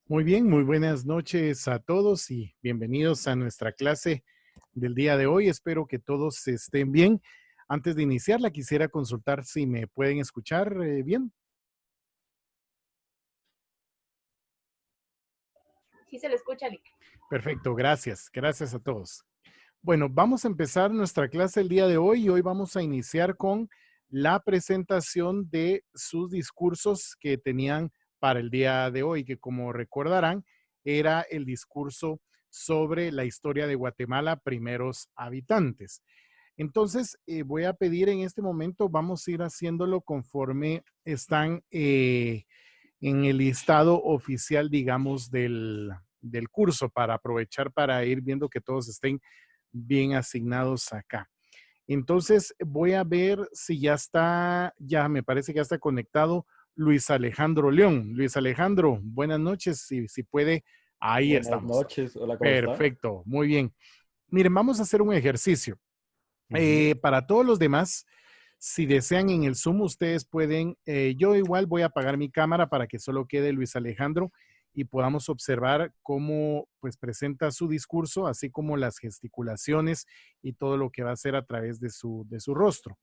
Muy bien, muy buenas noches a todos y bienvenidos a nuestra clase del día de hoy. Espero que todos estén bien. Antes de iniciarla, quisiera consultar si me pueden escuchar bien. Sí se le escucha, Lick. Perfecto, gracias. Gracias a todos. Bueno, vamos a empezar nuestra clase el día de hoy y hoy vamos a iniciar con la presentación de sus discursos que tenían para el día de hoy, que como recordarán, era el discurso sobre la historia de Guatemala, primeros habitantes. Entonces, voy a pedir en este momento, vamos a ir haciéndolo conforme están en el listado oficial, digamos, del curso, para aprovechar para ir viendo que todos estén bien asignados acá. Entonces, voy a ver si ya está, ya me parece que ya está conectado Luis Alejandro León. Luis Alejandro, buenas noches, si puede, ahí Buenas estamos. noches, hola, ¿cómo está? Perfecto, muy bien. Miren, vamos a hacer un ejercicio. Ujú. Para todos los demás, si desean en el Zoom, ustedes pueden, yo igual voy a apagar mi cámara para que solo quede Luis Alejandro y podamos observar cómo pues presenta su discurso, así como las gesticulaciones y todo lo que va a hacer a través de su rostro.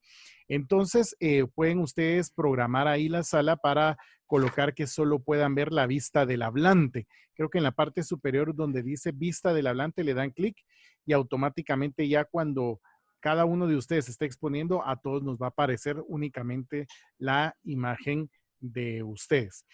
Entonces, pueden ustedes programar ahí la sala para colocar que solo puedan ver la vista del hablante. Creo que en la parte superior donde dice vista del hablante le dan clic y automáticamente ya cuando cada uno de ustedes está exponiendo, a todos nos va a aparecer únicamente la imagen de ustedes.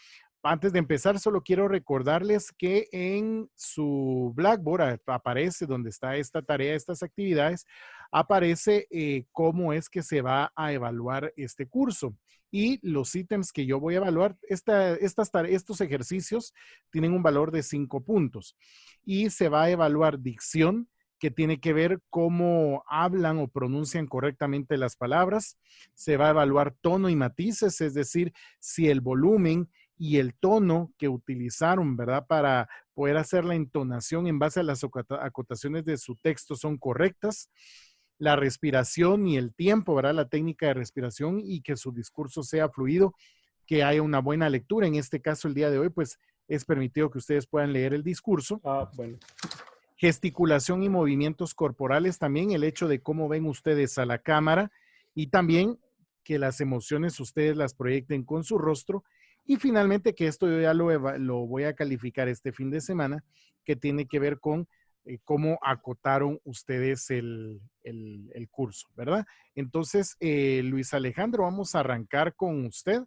Antes de empezar, solo quiero recordarles que en su Blackboard aparece donde está esta tarea, estas actividades, aparece cómo es que se va a evaluar este curso y los ítems que yo voy a evaluar. Estos ejercicios tienen un valor de 5 puntos y se va a evaluar dicción, que tiene que ver cómo hablan o pronuncian correctamente las palabras. Se va a evaluar tono y matices, es decir, si el volumen y el tono que utilizaron, ¿verdad? Para poder hacer la entonación en base a las acotaciones de su texto son correctas. La respiración y el tiempo, ¿verdad? La técnica de respiración y que su discurso sea fluido, que haya una buena lectura. En este caso, el día de hoy, pues es permitido que ustedes puedan leer el discurso. Bueno. Gesticulación y movimientos corporales también, el hecho de cómo ven ustedes a la cámara y también que las emociones ustedes las proyecten con su rostro. Y finalmente, que esto yo ya lo voy a calificar este fin de semana, que tiene que ver con cómo acotaron ustedes el curso, ¿verdad? Entonces, Luis Alejandro, vamos a arrancar con usted.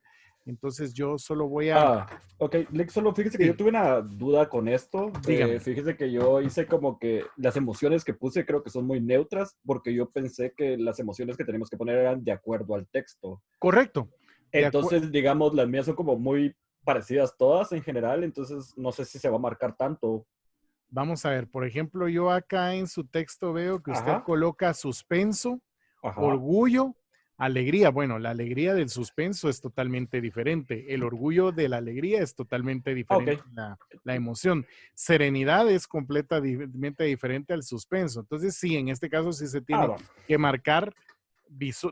Entonces, yo solo voy a... Ok, Lex, solo fíjese que yo Sí, tuve una duda con esto. dígame. Fíjese que yo hice como que las emociones que puse creo que son muy neutras porque yo pensé que las emociones que tenemos que poner eran de acuerdo al texto. Correcto. De acuerdo. Entonces, digamos, las mías son como muy parecidas todas en general, entonces no sé si se va a marcar tanto. Vamos a ver, por ejemplo, yo acá en su texto veo que usted Ajá, coloca suspenso, ajá. orgullo, alegría. Bueno, la alegría del suspenso es totalmente diferente. El orgullo de la alegría es totalmente Ok. diferente. La emoción. Serenidad es completamente diferente al suspenso. Entonces, sí, en este caso sí se tiene Va. que marcar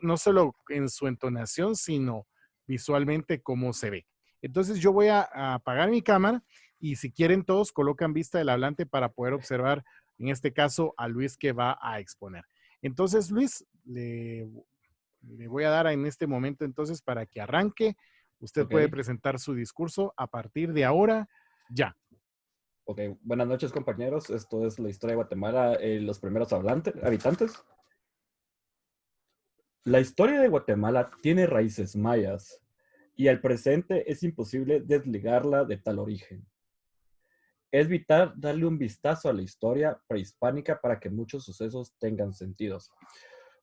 no solo en su entonación, sino visualmente cómo se ve. Entonces, yo voy a apagar mi cámara y si quieren todos colocan vista del hablante para poder observar, en este caso, a Luis que va a exponer. Entonces, Luis, le voy a dar en este momento entonces para que arranque. Usted Ok. puede presentar su discurso a partir de ahora, ya. Ok, buenas noches compañeros. Esto es la historia de Guatemala, los primeros habitantes. La historia de Guatemala tiene raíces mayas y al presente es imposible desligarla de tal origen. Es vital darle un vistazo a la historia prehispánica para que muchos sucesos tengan sentidos.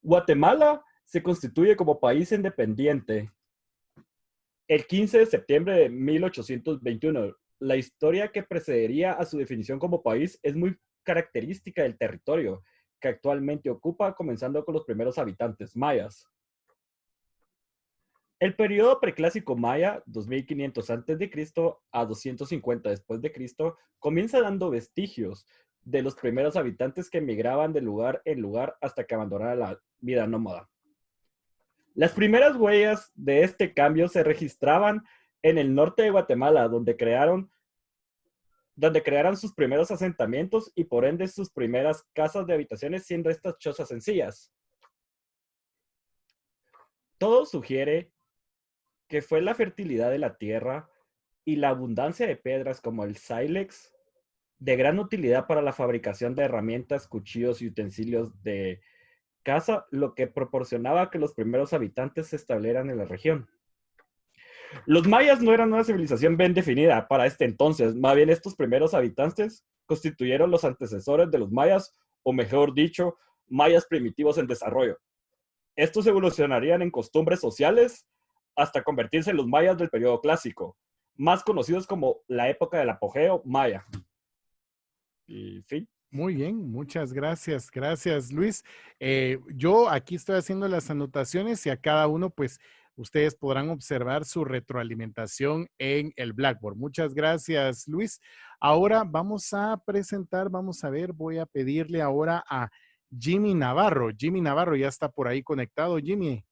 Guatemala se constituye como país independiente el 15 de septiembre de 1821. La historia que precedería a su definición como país es muy característica del territorio que actualmente ocupa, comenzando con los primeros habitantes mayas. El periodo preclásico maya, 2500 a.C. a 250 después de Cristo, comienza dando vestigios de los primeros habitantes que migraban de lugar en lugar hasta que abandonaran la vida nómada. Las primeras huellas de este cambio se registraban en el norte de Guatemala, donde crearon donde crearan sus primeros asentamientos y por ende sus primeras casas de habitaciones, siendo estas chozas sencillas. Todo sugiere que fue la fertilidad de la tierra y la abundancia de piedras como el sílex, de gran utilidad para la fabricación de herramientas, cuchillos y utensilios de caza, lo que proporcionaba que los primeros habitantes se establecieran en la región. Los mayas no eran una civilización bien definida para este entonces, más bien estos primeros habitantes constituyeron los antecesores de los mayas, o mejor dicho, mayas primitivos en desarrollo. Estos evolucionarían en costumbres sociales hasta convertirse en los mayas del periodo clásico, más conocidos como la época del apogeo maya. Y fin. Muy bien, muchas gracias. Gracias, Luis. Yo aquí estoy haciendo las anotaciones y a cada uno, pues, ustedes podrán observar su retroalimentación en el Blackboard. Muchas gracias, Luis. Ahora vamos a presentar, vamos a ver, voy a pedirle ahora a Jimmy Navarro. Jimmy Navarro ya está por ahí conectado, Jimmy.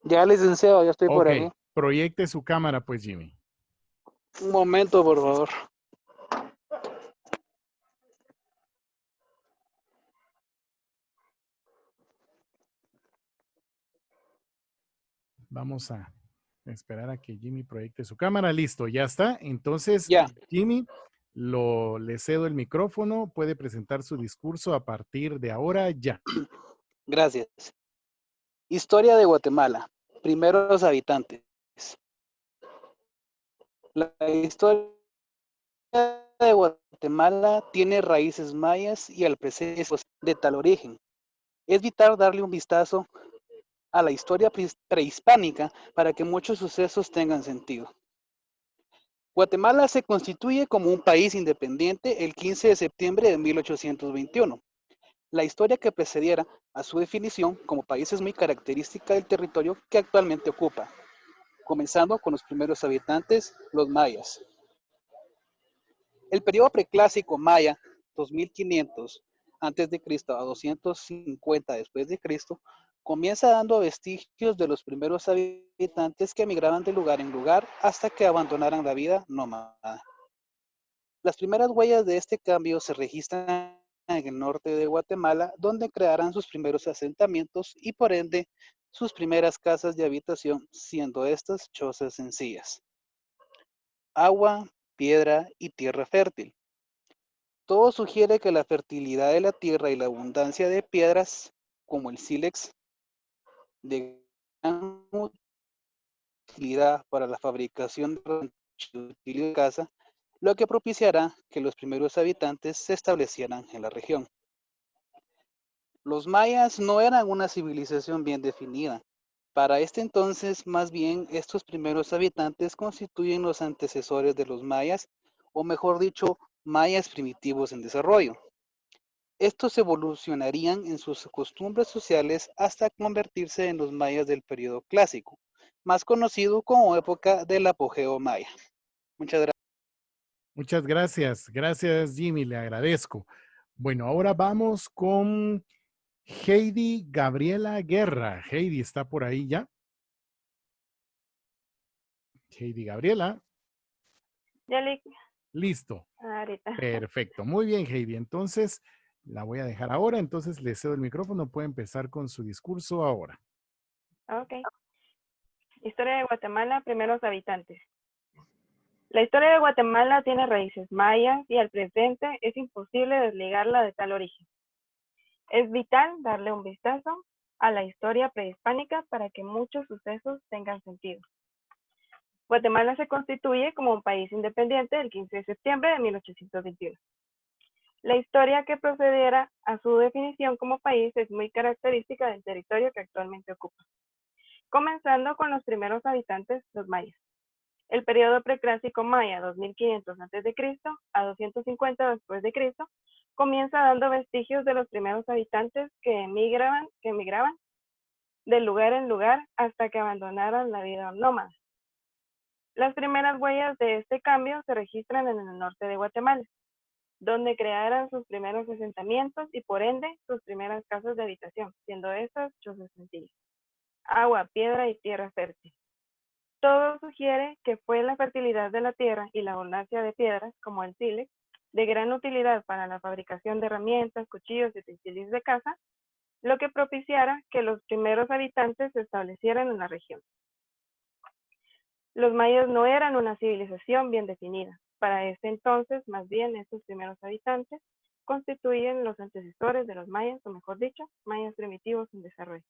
Ya, licenciado, ya estoy por Ok, aquí. proyecte su cámara, pues, Jimmy. Un momento, por favor. Vamos a esperar a que Jimmy proyecte su cámara. Listo, ya está. Entonces, Ya, Jimmy, le cedo el micrófono. Puede presentar su discurso a partir de ahora ya. gracias. Historia de Guatemala. Primeros habitantes. La historia de Guatemala tiene raíces mayas y al presente de tal origen. Es vital darle un vistazo a la historia prehispánica para que muchos sucesos tengan sentido. Guatemala se constituye como un país independiente el 15 de septiembre de 1821. La historia que precediera a su definición como país es muy característica del territorio que actualmente ocupa, comenzando con los primeros habitantes, los mayas. El periodo preclásico maya, 2500 a.C. a 250 después de Cristo, comienza dando vestigios de los primeros habitantes que emigraban de lugar en lugar hasta que abandonaran la vida nómada. Las primeras huellas de este cambio se registran en el norte de Guatemala, donde crearán sus primeros asentamientos y por ende sus primeras casas de habitación, siendo estas chozas sencillas. Agua, piedra y tierra fértil. Todo sugiere que la fertilidad de la tierra y la abundancia de piedras, como el sílex, de gran utilidad para la fabricación de casa, lo que propiciará que los primeros habitantes se establecieran en la región. Los mayas no eran una civilización bien definida. Para este entonces, más bien, estos primeros habitantes constituyen los antecesores de los mayas, o mejor dicho, mayas primitivos en desarrollo. Estos evolucionarían en sus costumbres sociales hasta convertirse en los mayas del periodo clásico, más conocido como época del apogeo maya. Muchas gracias. Muchas gracias. Gracias, Jimmy. Le agradezco. Bueno, ahora vamos con Heidi Gabriela Guerra. Heidi está por ahí ya. Heidi Gabriela. Ya le... Listo. Ahorita. Perfecto. Muy bien, Heidi. Entonces, la voy a dejar ahora. Entonces, le cedo el micrófono. Puede empezar con su discurso ahora. Ok. Historia de Guatemala, primeros habitantes. La historia de Guatemala tiene raíces mayas y al presente es imposible desligarla de tal origen. Es vital darle un vistazo a la historia prehispánica para que muchos sucesos tengan sentido. Guatemala se constituye como un país independiente el 15 de septiembre de 1821. La historia que procediera a su definición como país es muy característica del territorio que actualmente ocupa, comenzando con los primeros habitantes, los mayas. El periodo preclásico maya, 2500 a.C. a 250 después de Cristo, comienza dando vestigios de los primeros habitantes que emigraban de lugar en lugar hasta que abandonaran la vida nómada. Las primeras huellas de este cambio se registran en el norte de Guatemala, donde crearan sus primeros asentamientos y por ende sus primeras casas de habitación, siendo estas chozas sencillas. Agua, piedra y tierra fértil. Todo sugiere que fue la fertilidad de la tierra y la abundancia de piedras, como el sílex, de gran utilidad para la fabricación de herramientas, cuchillos y utensilios de caza, lo que propiciara que los primeros habitantes se establecieran en la región. Los mayas no eran una civilización bien definida. Para este entonces, más bien, estos primeros habitantes constituyen los antecesores de los mayas, o mejor dicho, mayas primitivos en desarrollo.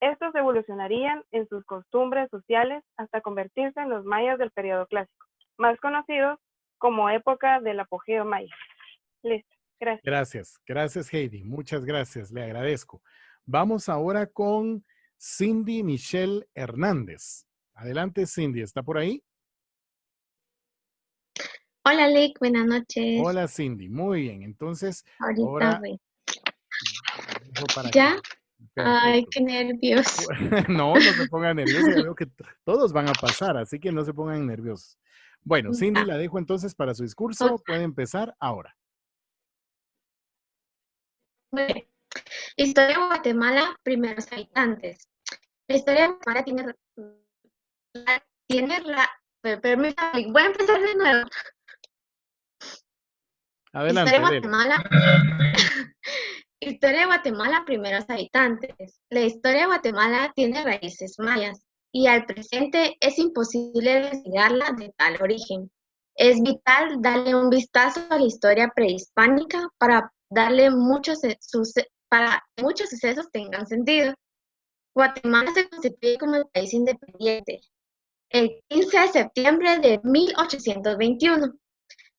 Estos evolucionarían en sus costumbres sociales hasta convertirse en los mayas del periodo clásico, más conocidos como época del apogeo maya. Listo, gracias. Gracias, gracias Heidi, muchas gracias, le agradezco. Vamos ahora con Cindy Michelle Hernández. Adelante Cindy, ¿está por ahí? Hola, Lick, buenas noches. Hola Cindy, muy bien. Entonces, Ahorita ahora voy. dejo para ¿Ya? que... Ay, Perfecto. qué nervios. No, no se pongan nerviosos, ya veo que todos van a pasar, así que no se pongan nerviosos. Bueno, Cindy, Ya. la dejo entonces para su discurso. Puede empezar ahora. Muy bien. Historia de Guatemala, primeros habitantes. La historia de Guatemala permítame, voy a empezar de nuevo. Adelante, Historia de dele. Guatemala. Historia de Guatemala, primeros habitantes. La historia de Guatemala tiene raíces mayas y al presente es imposible desligarla de tal origen. Es vital darle un vistazo a la historia prehispánica para que muchos sucesos tengan sentido. Guatemala se constituye como país independiente el 15 de septiembre de 1821.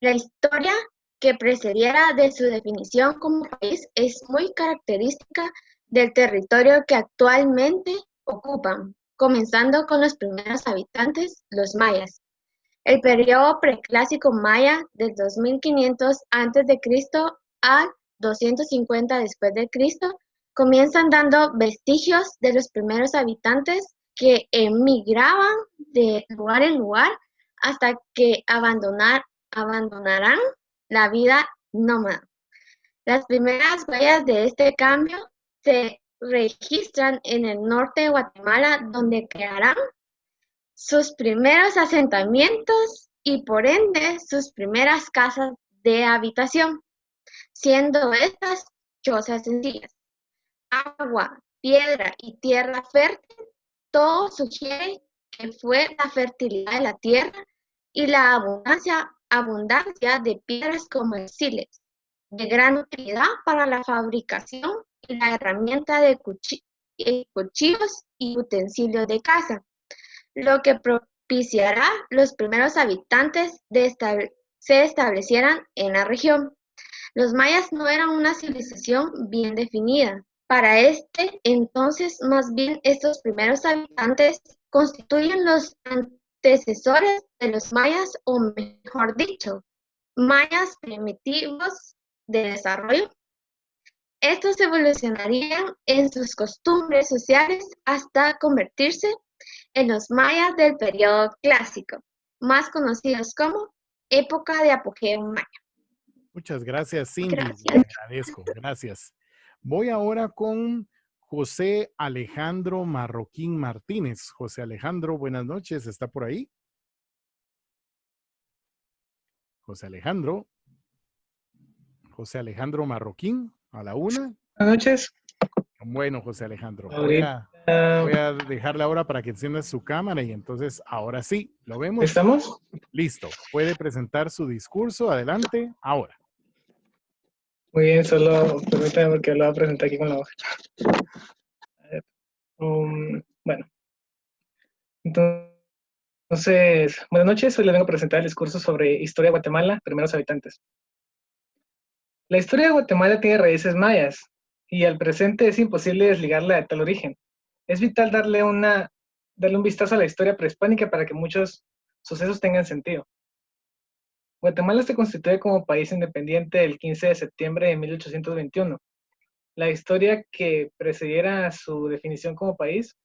La historia que precediera de su definición como país es muy característica del territorio que actualmente ocupan, comenzando con los primeros habitantes, los mayas. El periodo preclásico maya del 2500 a.C. al 250 después de Cristo comienzan dando vestigios de los primeros habitantes que emigraban de lugar en lugar hasta que abandonarán la vida nómada. Las primeras huellas de este cambio se registran en el norte de Guatemala, donde crearán sus primeros asentamientos y por ende sus primeras casas de habitación, siendo estas chozas sencillas. Agua, piedra y tierra fértil, todo sugiere que fue la fertilidad de la tierra y la abundancia de piedras como el sílex, de gran utilidad para la fabricación y la herramienta de cuchillos y utensilios de caza, lo que propiciará los primeros habitantes se establecieran en la región. Los mayas no eran una civilización bien definida. Para este entonces, más bien estos primeros habitantes constituyen los antecesores de los mayas, o mejor dicho, mayas primitivos de desarrollo. Estos evolucionarían en sus costumbres sociales hasta convertirse en los mayas del periodo clásico, más conocidos como época de apogeo maya. Muchas gracias, Cindy. Gracias. Le agradezco. Gracias. Voy ahora con José Alejandro Marroquín Martínez. José Alejandro, buenas noches. ¿Está por ahí? José Alejandro. José Alejandro Marroquín, a la una. Buenas noches. Bueno, José Alejandro, voy Ahorita, a dejarle ahora para que encienda su cámara y entonces ahora sí, ¿lo vemos? ¿estamos? Listo. Puede presentar su discurso. Adelante, ahora. Muy bien, solo permítame porque lo voy a presentar aquí con la hoja. A ver, bueno, entonces, buenas noches. Hoy les vengo a presentar el discurso sobre historia de Guatemala, primeros habitantes. La historia de Guatemala tiene raíces mayas y al presente es imposible desligarla de tal origen. Es vital darle un vistazo a la historia prehispánica para que muchos sucesos tengan sentido. Guatemala se constituye como país independiente el 15 de septiembre de 1821. La historia que precediera a su definición como país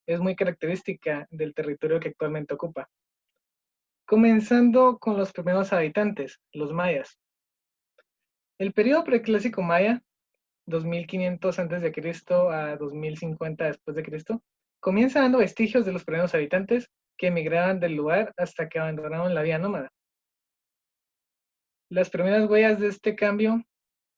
es muy característica del territorio que actualmente ocupa. Comenzando con los primeros habitantes, los mayas. El periodo preclásico maya, 2500 a.C. a 2050 después de Cristo, comienza dando vestigios de los primeros habitantes que emigraban del lugar hasta que abandonaron la vida nómada. Las primeras huellas de este cambio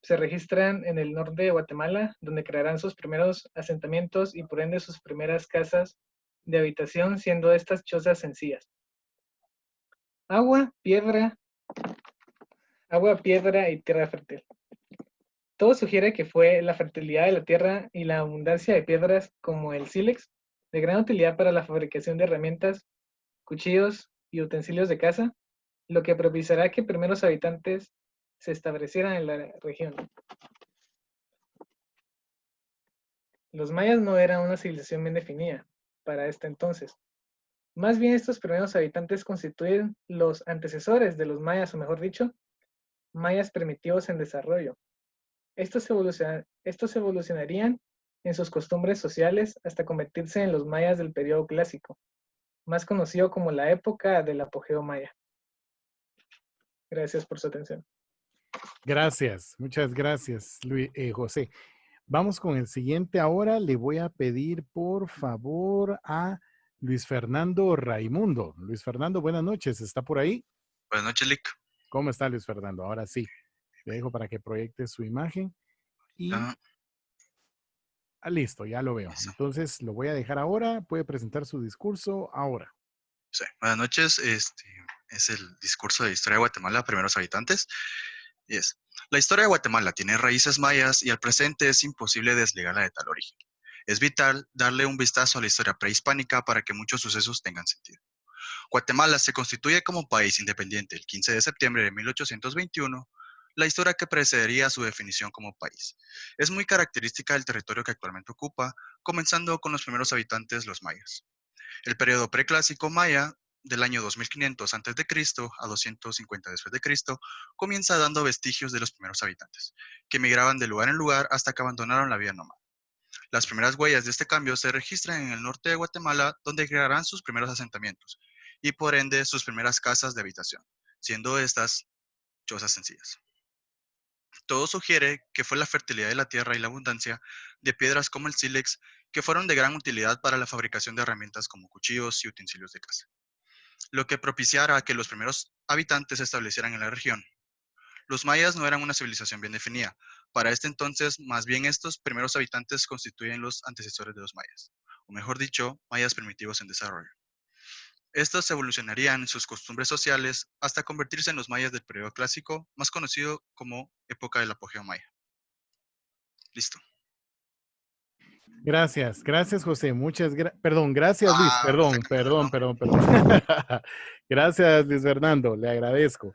se registran en el norte de Guatemala, donde crearán sus primeros asentamientos y por ende sus primeras casas de habitación, siendo estas chozas sencillas. Agua, piedra y tierra fértil. Todo sugiere que fue la fertilidad de la tierra y la abundancia de piedras como el sílex, de gran utilidad para la fabricación de herramientas, cuchillos y utensilios de caza, lo que propiciará que primeros habitantes se establecieran en la región. Los mayas no eran una civilización bien definida para este entonces. Más bien estos primeros habitantes constituyen los antecesores de los mayas, o mejor dicho, mayas primitivos en desarrollo. Estos evolucionarían en sus costumbres sociales hasta convertirse en los mayas del periodo clásico, más conocido como la época del apogeo maya. Gracias por su atención. Gracias, muchas gracias, José. Vamos con el siguiente. Ahora le voy a pedir, por favor, a Luis Fernando Raimundo. Luis Fernando, buenas noches. ¿Está por ahí? Buenas noches, Lick. ¿Cómo está, Luis Fernando? Ahora sí. Le dejo para que proyecte su imagen. Y listo, ya lo veo. Eso. Entonces, lo voy a dejar ahora. Puede presentar su discurso ahora. Sí. Buenas noches. Es el discurso de Historia de Guatemala, primeros habitantes. Y es: la historia de Guatemala tiene raíces mayas y al presente es imposible desligarla de tal origen. Es vital darle un vistazo a la historia prehispánica para que muchos sucesos tengan sentido. Guatemala se constituye como país independiente el 15 de septiembre de 1821, la historia que precedería su definición como país. Es muy característica del territorio que actualmente ocupa, comenzando con los primeros habitantes, los mayas. El periodo preclásico maya, del año 2500 a.C. a 250 después de Cristo, comienza dando vestigios de los primeros habitantes, que migraban de lugar en lugar hasta que abandonaron la vida nómada. Las primeras huellas de este cambio se registran en el norte de Guatemala, donde crearán sus primeros asentamientos, y por ende sus primeras casas de habitación, siendo estas chozas sencillas. Todo sugiere que fue la fertilidad de la tierra y la abundancia de piedras como el sílex que fueron de gran utilidad para la fabricación de herramientas como cuchillos y utensilios de caza, lo que propiciara que los primeros habitantes se establecieran en la región. Los mayas no eran una civilización bien definida. Para este entonces, más bien estos primeros habitantes constituyen los antecesores de los mayas, o mejor dicho, mayas primitivos en desarrollo. Estos evolucionarían en sus costumbres sociales hasta convertirse en los mayas del periodo clásico, más conocido como época del apogeo maya. Listo. Gracias, gracias, José. Gracias, Luis. Perdón. Gracias, Luis Fernando. Le agradezco.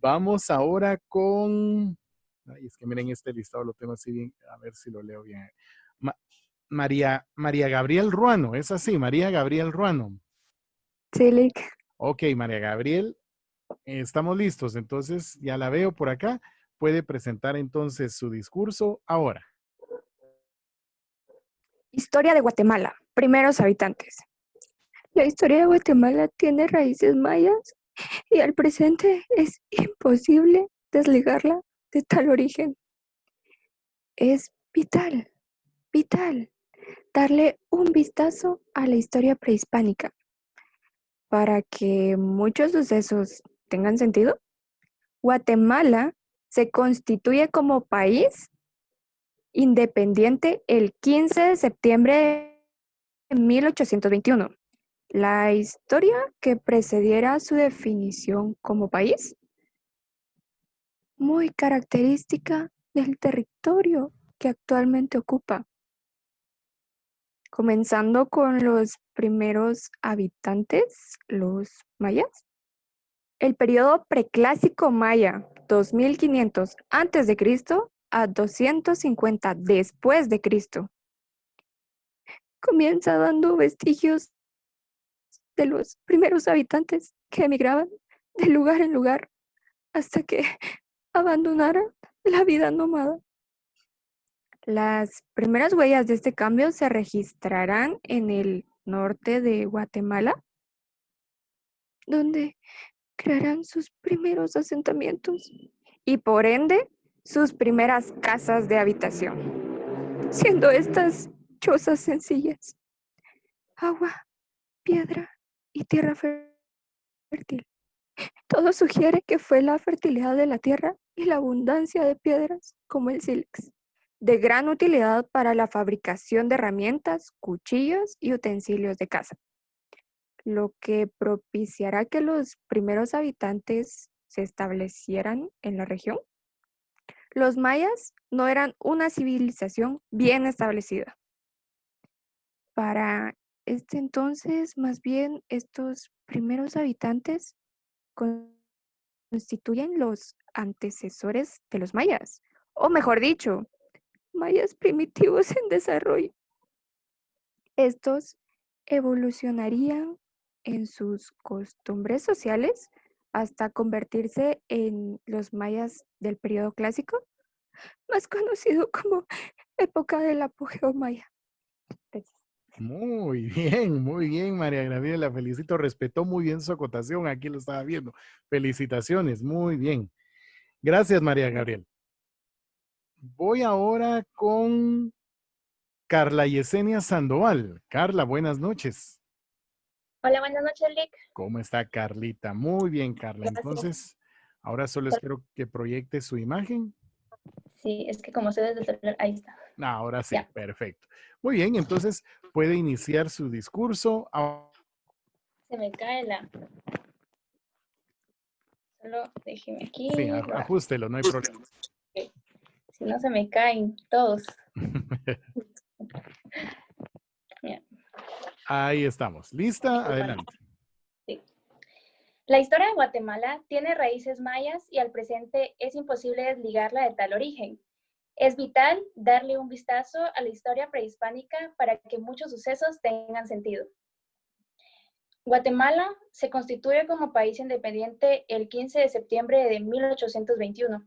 Vamos ahora con... Ay, es que miren, este listado lo tengo así bien. A ver si lo leo bien. María Gabriel Ruano. ¿Es así? María Gabriel Ruano. Sí, Lick. Ok, María Gabriel. Estamos listos. Entonces, ya la veo por acá. Puede presentar entonces su discurso ahora. Historia de Guatemala. Primeros habitantes. La historia de Guatemala tiene raíces mayas y al presente es imposible desligarla de tal origen. Es vital darle un vistazo a la historia prehispánica para que muchos sucesos tengan sentido. Guatemala se constituye como país independiente el 15 de septiembre de 1821. La historia que precediera su definición como país, muy característica del territorio que actualmente ocupa. Comenzando con los primeros habitantes, los mayas. El periodo preclásico maya, 2500 a.C. a 250 después de Cristo. Comienza dando vestigios de los primeros habitantes que emigraban de lugar en lugar hasta que abandonaran la vida nómada. Las primeras huellas de este cambio se registrarán en el norte de Guatemala, donde crearán sus primeros asentamientos y por ende sus primeras casas de habitación, siendo estas chozas sencillas. Agua, piedra y tierra fértil. Todo sugiere que fue la fertilidad de la tierra y la abundancia de piedras, como el sílex, de gran utilidad para la fabricación de herramientas, cuchillos y utensilios de caza, lo que propiciará que los primeros habitantes se establecieran en la región. Los mayas no eran una civilización bien establecida. Para este entonces, más bien, estos primeros habitantes constituyen los antecesores de los mayas, o mejor dicho, mayas primitivos en desarrollo. Estos evolucionarían en sus costumbres sociales hasta convertirse en los mayas del periodo clásico, más conocido como época del apogeo maya. Gracias. Muy bien, María Gabriela, la felicito, respetó muy bien su acotación, aquí lo estaba viendo. Felicitaciones, muy bien. Gracias, María Gabriela. Voy ahora con Carla Yesenia Sandoval. Carla, buenas noches. Hola, buenas noches, Lick. ¿Cómo está Carlita? Muy bien, Carla. Gracias. Entonces, ahora solo espero que proyecte su imagen. Sí, es que como se desde el celular, ahí está. Ahora sí, Ya. perfecto. Muy bien, entonces puede iniciar su discurso. Se me cae la... Solo déjeme aquí. Sí, ajústelo, no hay problema. Okay. Si no, se me caen todos. Bien. Ahí estamos. ¿Lista? Adelante. Sí. La historia de Guatemala tiene raíces mayas y al presente es imposible desligarla de tal origen. Es vital darle un vistazo a la historia prehispánica para que muchos sucesos tengan sentido. Guatemala se constituye como país independiente el 15 de septiembre de 1821.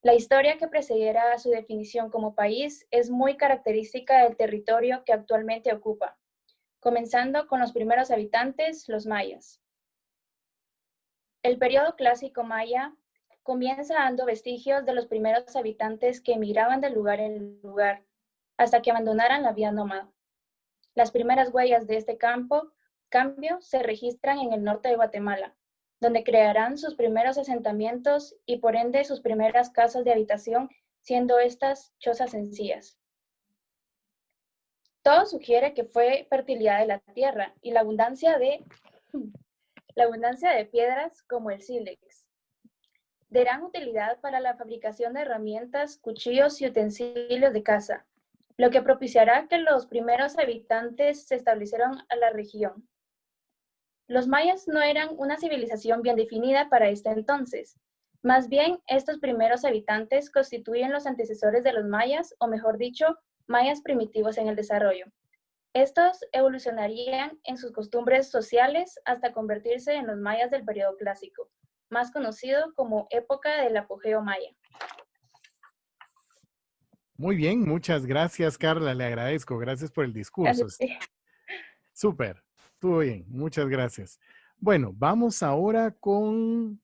La historia que precediera a su definición como país es muy característica del territorio que actualmente ocupa, comenzando con los primeros habitantes, los mayas. El periodo clásico maya comienza dando vestigios de los primeros habitantes que emigraban de lugar en lugar hasta que abandonaran la vida nómada. Las primeras huellas de este cambio se registran en el norte de Guatemala, donde crearán sus primeros asentamientos y por ende sus primeras casas de habitación, siendo estas chozas sencillas. Todo sugiere que fue fertilidad de la tierra y la abundancia de piedras como el sílex, de gran utilidad para la fabricación de herramientas, cuchillos y utensilios de caza, lo que propiciará que los primeros habitantes se establecieran a la región. Los mayas no eran una civilización bien definida para este entonces. Más bien, estos primeros habitantes constituyen los antecesores de los mayas, o mejor dicho, mayas primitivos en el desarrollo. Estos evolucionarían en sus costumbres sociales hasta convertirse en los mayas del periodo clásico, más conocido como época del apogeo maya. Muy bien, muchas gracias, Carla, le agradezco. Gracias por el discurso. Súper, estuvo bien, muchas gracias. Bueno, vamos ahora con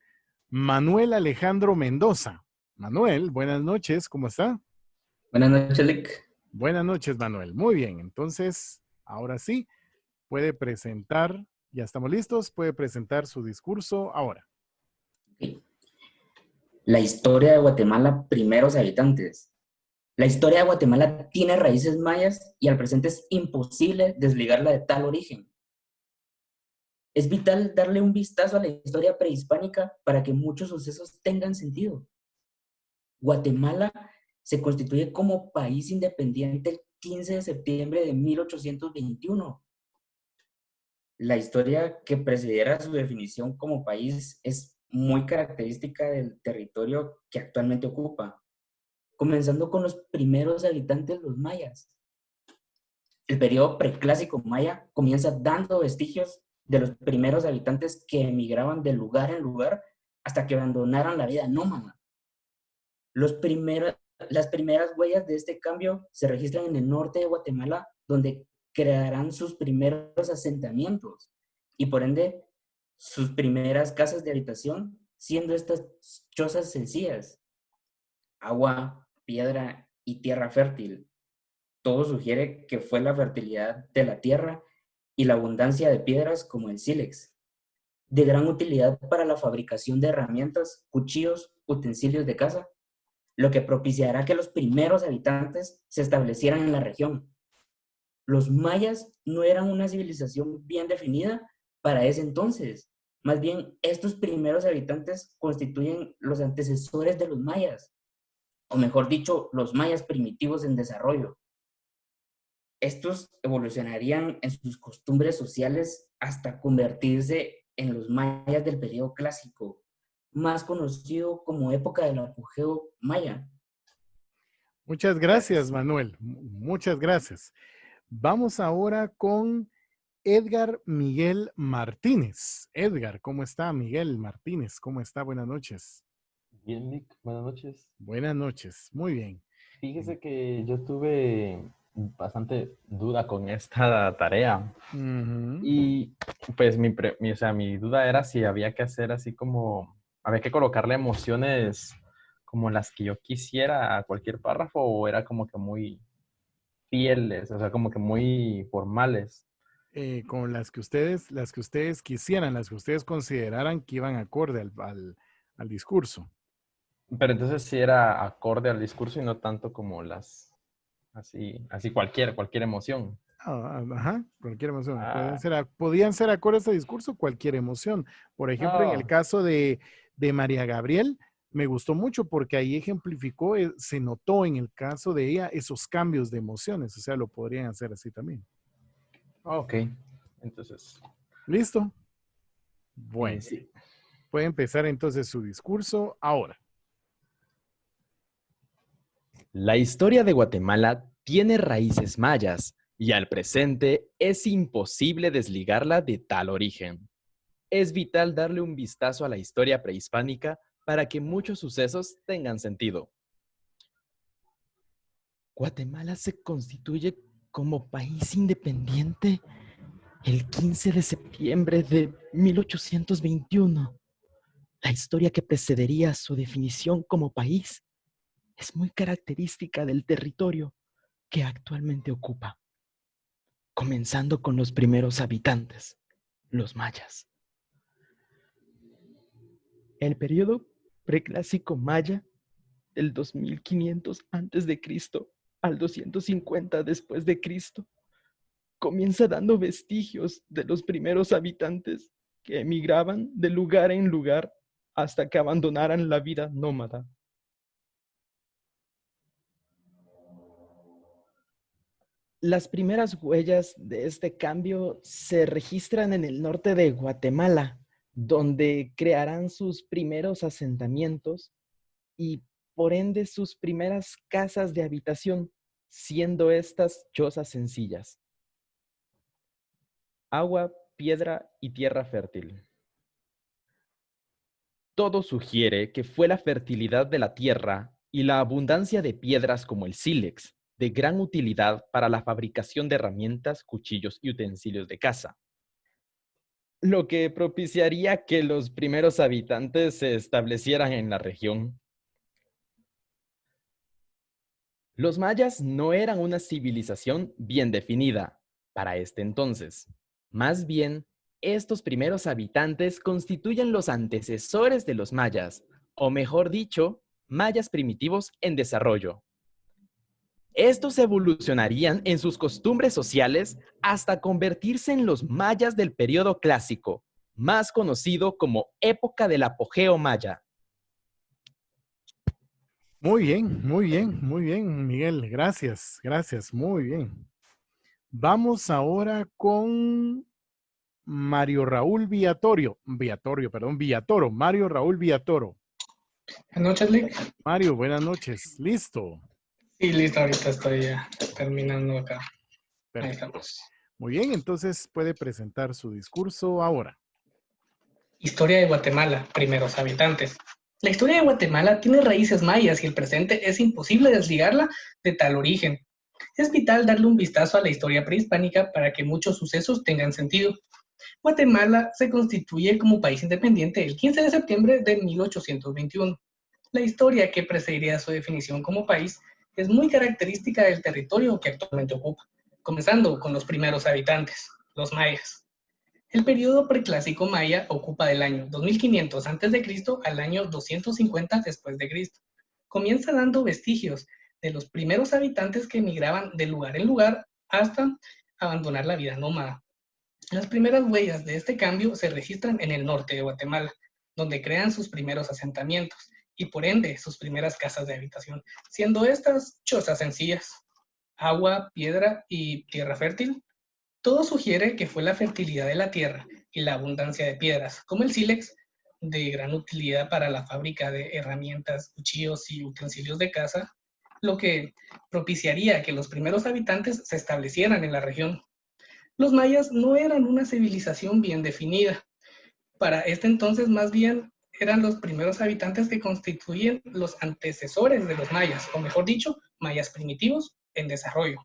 Manuel Alejandro Mendoza. Manuel, buenas noches, ¿cómo está? Buenas noches, Lick. Buenas noches, Manuel. Muy bien, entonces, ahora sí, puede presentar, ya estamos listos, puede presentar su discurso ahora. Okay. La historia de Guatemala, primeros habitantes. La historia de Guatemala tiene raíces mayas y al presente es imposible desligarla de tal origen. Es vital darle un vistazo a la historia prehispánica para que muchos sucesos tengan sentido. Guatemala se constituye como país independiente el 15 de septiembre de 1821. La historia que precediera su definición como país es muy característica del territorio que actualmente ocupa, comenzando con los primeros habitantes, los mayas. El periodo preclásico maya comienza dando vestigios de los primeros habitantes que emigraban de lugar en lugar hasta que abandonaran la vida nómada. Las primeras huellas de este cambio se registran en el norte de Guatemala, donde crearán sus primeros asentamientos y por ende sus primeras casas de habitación, siendo estas chozas sencillas. Agua, piedra y tierra fértil. Todo sugiere que fue la fertilidad de la tierra y la abundancia de piedras como el sílex, de gran utilidad para la fabricación de herramientas, cuchillos, utensilios de caza, lo que propiciará que los primeros habitantes se establecieran en la región. Los mayas no eran una civilización bien definida para ese entonces. Más bien, estos primeros habitantes constituyen los antecesores de los mayas, o mejor dicho, los mayas primitivos en desarrollo. Estos evolucionarían en sus costumbres sociales hasta convertirse en los mayas del periodo clásico, más conocido como época del apogeo maya. Muchas gracias, Manuel. Muchas gracias. Vamos ahora con Edgar Miguel Martínez. Edgar, ¿cómo está? Miguel Martínez, ¿cómo está? Buenas noches. Bien, Nick, buenas noches. Buenas noches, muy bien. Fíjese que yo tuve bastante duda con esta tarea. Y pues mi duda era si había que hacer así como, había que colocarle emociones como las que yo quisiera a cualquier párrafo, o era como que muy fieles, o sea, como que muy formales. Con las que ustedes quisieran, las que ustedes consideraran que iban acorde al discurso. Pero entonces sí era acorde al discurso y no tanto como las, así cualquier emoción. Ajá, cualquier emoción. Podían ser acordes a discurso cualquier emoción. Por ejemplo, en el caso de María Gabriel, me gustó mucho porque ahí ejemplificó, se notó en el caso de ella esos cambios de emociones. O sea, lo podrían hacer así también. Ok, entonces. ¿Listo? Bueno, sí. Puede empezar entonces su discurso ahora. La historia de Guatemala tiene raíces mayas y al presente es imposible desligarla de tal origen. Es vital darle un vistazo a la historia prehispánica para que muchos sucesos tengan sentido. Guatemala se constituye como país independiente el 15 de septiembre de 1821. La historia que precedería su definición como país es muy característica del territorio que actualmente ocupa, comenzando con los primeros habitantes, los mayas. El periodo preclásico maya, del 2500 a.C. al 250 después de Cristo, comienza dando vestigios de los primeros habitantes que emigraban de lugar en lugar hasta que abandonaran la vida nómada. Las primeras huellas de este cambio se registran en el norte de Guatemala, donde crearán sus primeros asentamientos y por ende sus primeras casas de habitación, siendo estas chozas sencillas. Agua, piedra y tierra fértil. Todo sugiere que fue la fertilidad de la tierra y la abundancia de piedras como el sílex, de gran utilidad para la fabricación de herramientas, cuchillos y utensilios de caza, lo que propiciaría que los primeros habitantes se establecieran en la región. Los mayas no eran una civilización bien definida para este entonces. Más bien, estos primeros habitantes constituyen los antecesores de los mayas, o mejor dicho, mayas primitivos en desarrollo. Estos evolucionarían en sus costumbres sociales hasta convertirse en los mayas del periodo clásico, más conocido como época del apogeo maya. Muy bien, Miguel. Gracias, muy bien. Vamos ahora con Mario Raúl Villatoro. Mario Raúl Villatoro. Buenas noches, Lick. Mario, buenas noches. ¿Listo? Sí, listo. Ahorita estoy ya terminando acá. Perfecto. Ahí estamos. Muy bien, entonces puede presentar su discurso ahora. Historia de Guatemala, primeros habitantes. La historia de Guatemala tiene raíces mayas y el presente es imposible desligarla de tal origen. Es vital darle un vistazo a la historia prehispánica para que muchos sucesos tengan sentido. Guatemala se constituye como país independiente el 15 de septiembre de 1821. La historia que precedería su definición como país es muy característica del territorio que actualmente ocupa, comenzando con los primeros habitantes. los mayas. El periodo preclásico maya ocupa del año 2500 a.C. al año 250 después de Cristo. Comienza dando vestigios de los primeros habitantes que emigraban de lugar en lugar hasta abandonar la vida nómada. Las primeras huellas de este cambio se registran en el norte de Guatemala, donde crean sus primeros asentamientos y por ende sus primeras casas de habitación, siendo estas chozas sencillas, agua, piedra y tierra fértil. Todo sugiere que fue la fertilidad de la tierra y la abundancia de piedras, como el sílex, de gran utilidad para la fábrica de herramientas, cuchillos y utensilios de caza, lo que propiciaría que los primeros habitantes se establecieran en la región. Los mayas no eran una civilización bien definida. Para este entonces, más bien, eran los primeros habitantes que constituyen los antecesores de los mayas, o mejor dicho, mayas primitivos en desarrollo.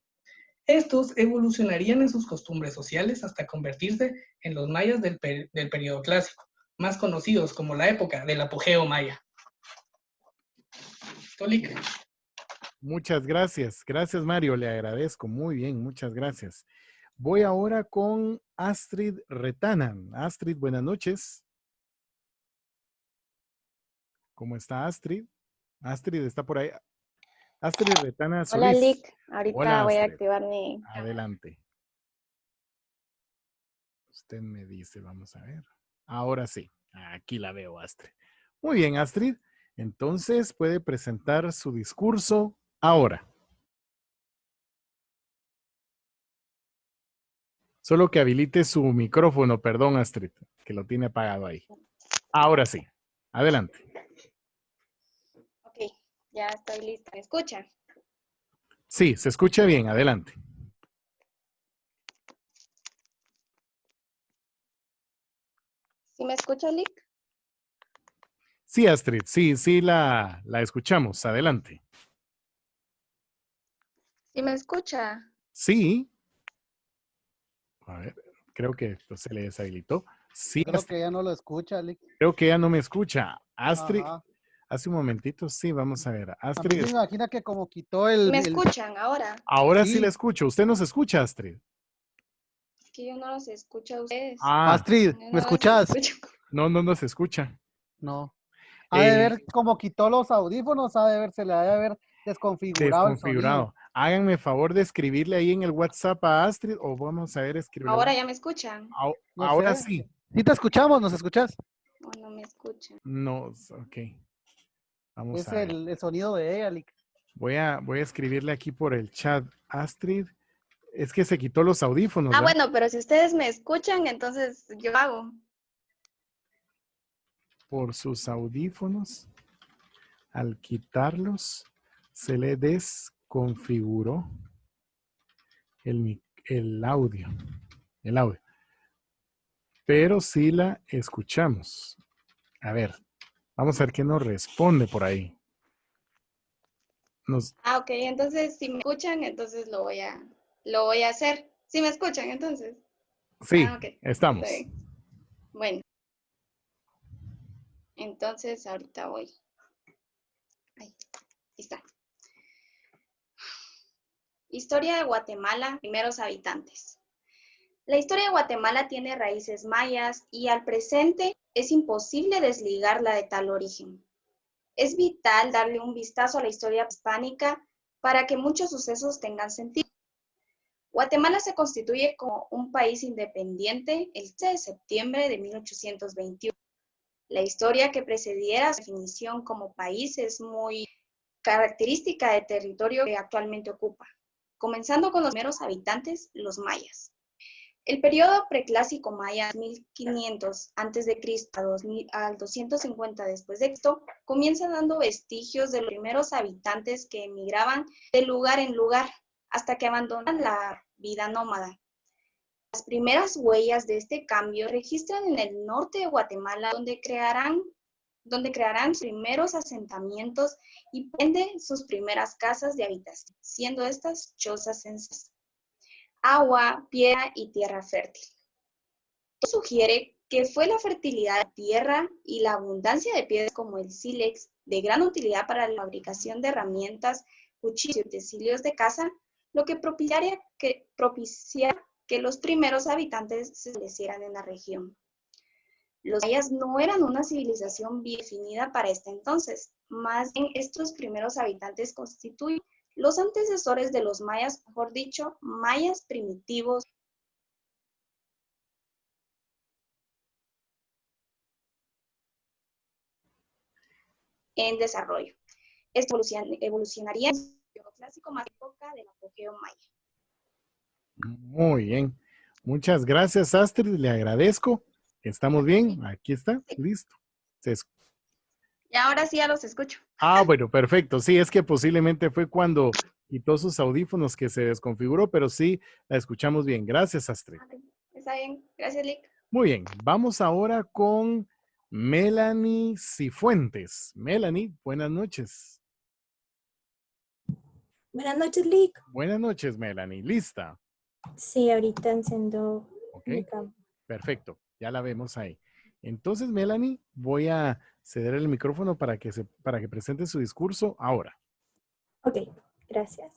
Estos evolucionarían en sus costumbres sociales hasta convertirse en los mayas del periodo clásico, más conocidos como la época del apogeo maya. Tolik. Muchas gracias. Gracias, Mario. Le agradezco. Muy bien, muchas gracias. Voy ahora con Astrid Retana. Astrid, buenas noches. ¿Cómo está Astrid? Astrid está por ahí. Astrid Retana Solís. Hola, Lick. Ahorita Hola, voy a Astrid. activar mi... Adelante. Usted me dice, vamos a ver. Ahora sí. Aquí la veo, Astrid. Muy bien, Astrid. Entonces puede presentar su discurso ahora. Solo que habilite su micrófono, perdón, Astrid, que lo tiene apagado ahí. Ahora sí. Adelante. Ok, ya estoy lista. ¿Me escuchan? Sí, se escucha bien. Adelante. ¿Sí me escucha, Lick? Sí, Astrid, sí la escuchamos. Adelante. ¿Sí me escucha? Sí. A ver, creo que se le deshabilitó. Sí, Creo que ya no lo escucha, Lick. creo que ya no me escucha. Astrid, Ajá. hace un momentito, sí, vamos a ver. A mí Astrid. me imagina que como quitó el... ¿Me escuchan ahora? Ahora sí la escucho. ¿Usted nos escucha, Astrid? Es que yo no los escucho a ustedes. Astrid, Yo no ¿me los escuchas? escucho. No se escucha. No. Ha de ver, como quitó los audífonos, se le ha de haber desconfigurado el sonido. Desconfigurado. Háganme favor de escribirle ahí en el WhatsApp a Astrid o vamos a ver, escribirle. Ahora ya me escuchan. No ahora sé. sí. Sí te escuchamos, ¿nos escuchas? O no me escuchan. No, ok. Vamos Es a ver. el sonido de ella, Lick. Voy a escribirle aquí por el chat. Astrid, es que se quitó los audífonos. Ah, ¿verdad? bueno, pero si ustedes me escuchan, entonces yo hago. Por sus audífonos, al quitarlos, se le desconfiguró el audio. El audio. Pero sí la escuchamos. A ver, vamos a ver qué nos responde por ahí. Ah, ok, entonces si me escuchan, entonces lo voy a hacer. ¿Sí me escuchan entonces? Sí, Ah, ok. estamos. Está bien. Bueno. Entonces ahorita voy. Ahí está. Historia de Guatemala, primeros habitantes. La historia de Guatemala tiene raíces mayas y al presente es imposible desligarla de tal origen. Es vital darle un vistazo a la historia hispánica para que muchos sucesos tengan sentido. Guatemala se constituye como un país independiente el 15 de septiembre de 1821. La historia que precediera su definición como país es muy característica del territorio que actualmente ocupa, comenzando con los primeros habitantes, los mayas. El periodo preclásico maya, 1500 a.C. al 250 después de Cristo, comienza dando vestigios de los primeros habitantes que emigraban de lugar en lugar hasta que abandonan la vida nómada. Las primeras huellas de este cambio se registran en el norte de Guatemala, donde crearán sus primeros asentamientos y por ende sus primeras casas de habitación, siendo estas chozas sencillas. Agua, piedra y tierra fértil. Esto sugiere que fue la fertilidad de la tierra y la abundancia de piedras como el sílex, de gran utilidad para la fabricación de herramientas, cuchillos y utensilios de caza, lo que propiciara que los primeros habitantes se establecieran en la región. Los mayas no eran una civilización bien definida para este entonces, más bien estos primeros habitantes constituyen los antecesores de los mayas, mejor dicho, mayas primitivos. En desarrollo. Esto evolucionaría en el periodo clásico más época del apogeo maya. Muy bien. Muchas gracias, Astrid. Le agradezco. ¿Estamos bien? Aquí está. Listo. Y ahora sí ya los escucho. Bueno, perfecto. Sí, es que posiblemente fue cuando quitó sus audífonos que se desconfiguró, pero sí la escuchamos bien. Gracias, Astrid. Está bien. Gracias, Lick. Muy bien. Vamos ahora con Melanie Cifuentes. Melanie, buenas noches. Buenas noches, Lick. Buenas noches, Melanie. ¿Lista? Sí, ahorita enciendo mi cámara. Perfecto. Ya la vemos ahí. Entonces, Melanie, voy a ceder el micrófono para que presente su discurso ahora. Ok, gracias.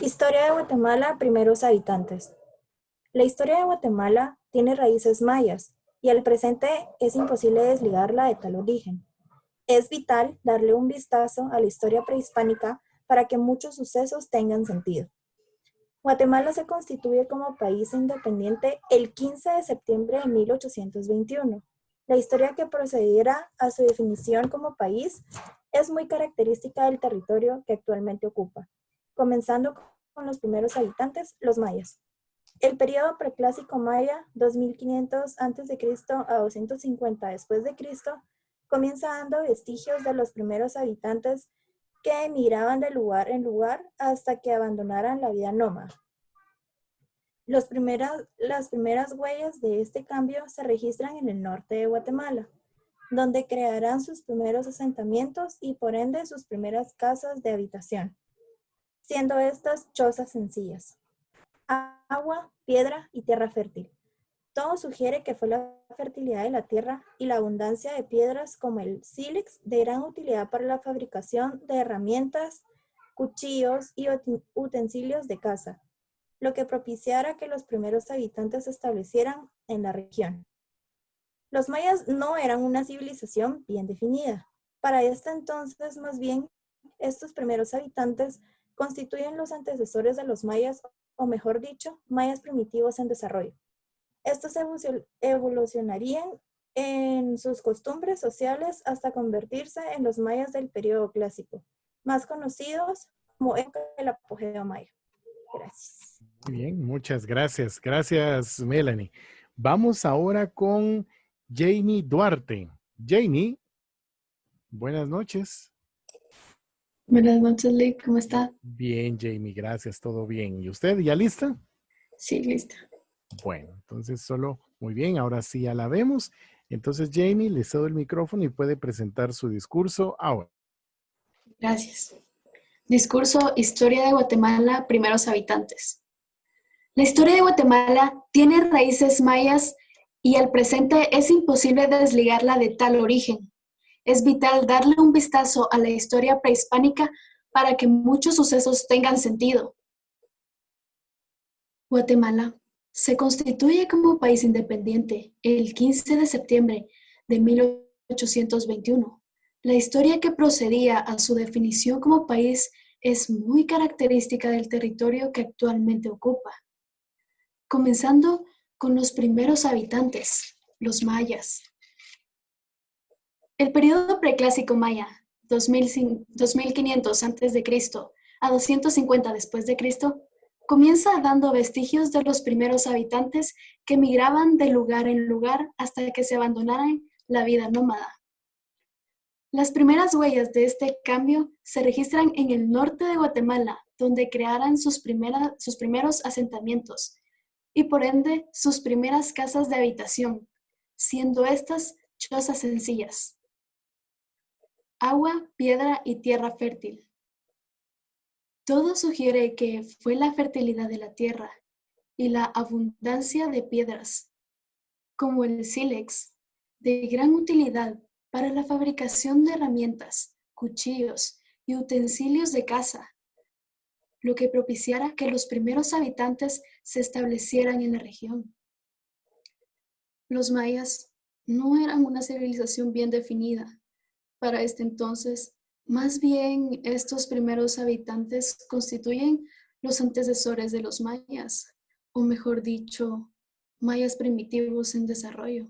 Historia de Guatemala, primeros habitantes. La historia de Guatemala tiene raíces mayas y al presente es imposible desligarla de tal origen. Es vital darle un vistazo a la historia prehispánica para que muchos sucesos tengan sentido. Guatemala se constituye como país independiente el 15 de septiembre de 1821. La historia que procediera a su definición como país es muy característica del territorio que actualmente ocupa, comenzando con los primeros habitantes, los mayas. El periodo preclásico maya, 2500 a.C. a 250 después de Cristo, comienza dando vestigios de los primeros habitantes que emigraban de lugar en lugar hasta que abandonaran la vida nómada. Las primeras huellas de este cambio se registran en el norte de Guatemala, donde crearán sus primeros asentamientos y por ende sus primeras casas de habitación, siendo estas chozas sencillas. Agua, piedra y tierra fértil. Todo sugiere que fue la fertilidad de la tierra y la abundancia de piedras como el sílex de gran utilidad para la fabricación de herramientas, cuchillos y utensilios de caza, lo que propiciara que los primeros habitantes se establecieran en la región. Los mayas no eran una civilización bien definida. Para este entonces, más bien, estos primeros habitantes constituyen los antecesores de los mayas, o mejor dicho, mayas primitivos en desarrollo. Estos evolucionarían en sus costumbres sociales hasta convertirse en los mayas del periodo clásico, más conocidos como época del apogeo maya. Gracias. Muy bien, muchas gracias. Gracias, Melanie. Vamos ahora con Jamie Duarte. Jamie, buenas noches. Buenas noches, Lick. ¿Cómo está? Bien, Jamie, gracias. Todo bien. ¿Y usted, ya lista? Sí, lista. Bueno, entonces solo, muy bien, ahora sí ya la vemos. Entonces, Jamie, le cedo el micrófono y puede presentar su discurso ahora. Gracias. Discurso Historia de Guatemala, primeros habitantes. La historia de Guatemala tiene raíces mayas y al presente es imposible desligarla de tal origen. Es vital darle un vistazo a la historia prehispánica para que muchos sucesos tengan sentido. Guatemala se constituye como país independiente el 15 de septiembre de 1821. La historia que procedía a su definición como país es muy característica del territorio que actualmente ocupa. Comenzando con los primeros habitantes, los mayas. El periodo preclásico maya, 2500 a.C. a 250 después de Cristo, comienza dando vestigios de los primeros habitantes que migraban de lugar en lugar hasta que se abandonaran la vida nómada. Las primeras huellas de este cambio se registran en el norte de Guatemala, donde crearan sus primeros asentamientos y por ende sus primeras casas de habitación, siendo estas chozas sencillas. Agua, piedra y tierra fértil. Todo sugiere que fue la fertilidad de la tierra y la abundancia de piedras, como el sílex, de gran utilidad para la fabricación de herramientas, cuchillos y utensilios de caza, lo que propiciara que los primeros habitantes se establecieran en la región. Los mayas no eran una civilización bien definida. Para este entonces, más bien estos primeros habitantes constituyen los antecesores de los mayas, o mejor dicho, mayas primitivos en desarrollo.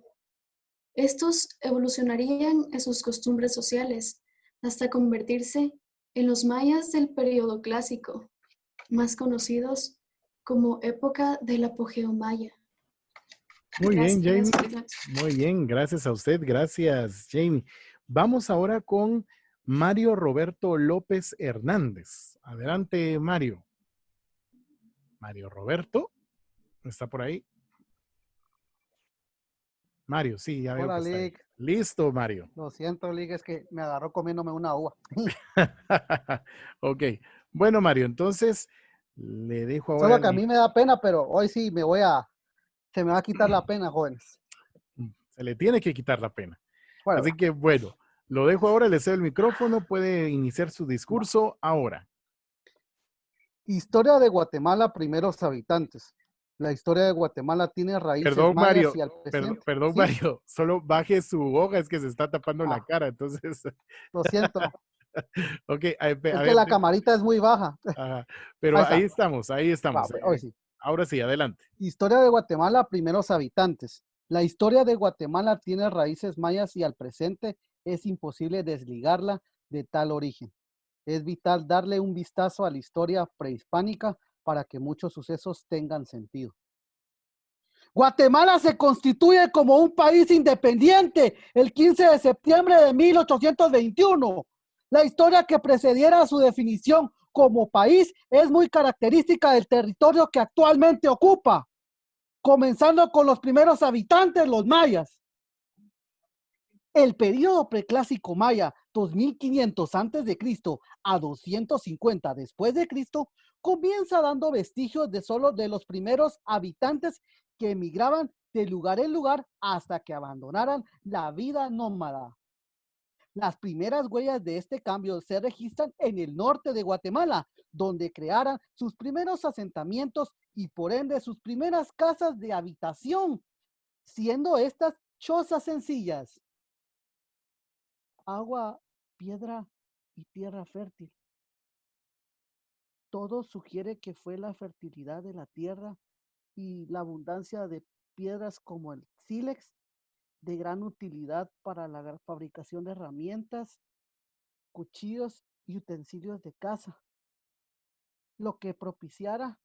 Estos evolucionarían en sus costumbres sociales hasta convertirse en los mayas del periodo clásico, más conocidos como época del apogeo maya. Muy bien, Gracias, Jamie. Muy bien, gracias a usted. Gracias, Jamie. Vamos ahora con Mario Roberto López Hernández. Adelante, Mario. Mario Roberto, ¿está por ahí? Mario, sí, ya veo Hola, que está ahí. Lick. Listo, Mario. Lo siento, Lick, es que me agarró comiéndome una uva. Ok. Bueno, Mario, entonces le dejo ahora Solo que a mí me da pena, pero hoy sí se me va a quitar la pena, jóvenes. Se le tiene que quitar la pena. Bueno, así que, bueno, lo dejo ahora, le cedo el micrófono, puede iniciar su discurso ahora. Historia de Guatemala, primeros habitantes. La historia de Guatemala tiene raíces Perdón, mayas Mario, y al presente. perdón, ¿Sí? Mario, solo baje su hoja, es que se está tapando la cara, entonces. Lo siento. Ok, Es que la camarita es muy baja. Ajá, pero ahí estamos, ahí estamos. Hoy sí. Ahora sí, adelante. Historia de Guatemala, primeros habitantes. La historia de Guatemala tiene raíces mayas y al presente es imposible desligarla de tal origen. Es vital darle un vistazo a la historia prehispánica para que muchos sucesos tengan sentido. Guatemala se constituye como un país independiente el 15 de septiembre de 1821. La historia que precediera a su definición como país es muy característica del territorio que actualmente ocupa, comenzando con los primeros habitantes, los mayas. El periodo preclásico maya, 2500 a.C. a 250 después de Cristo, comienza dando vestigios de solo de los primeros habitantes que emigraban de lugar en lugar hasta que abandonaran la vida nómada. Las primeras huellas de este cambio se registran en el norte de Guatemala, donde crearan sus primeros asentamientos y por ende sus primeras casas de habitación, siendo estas chozas sencillas. Agua, piedra y tierra fértil. Todo sugiere que fue la fertilidad de la tierra y la abundancia de piedras como el sílex, de gran utilidad para la fabricación de herramientas, cuchillos y utensilios de caza, lo que propiciara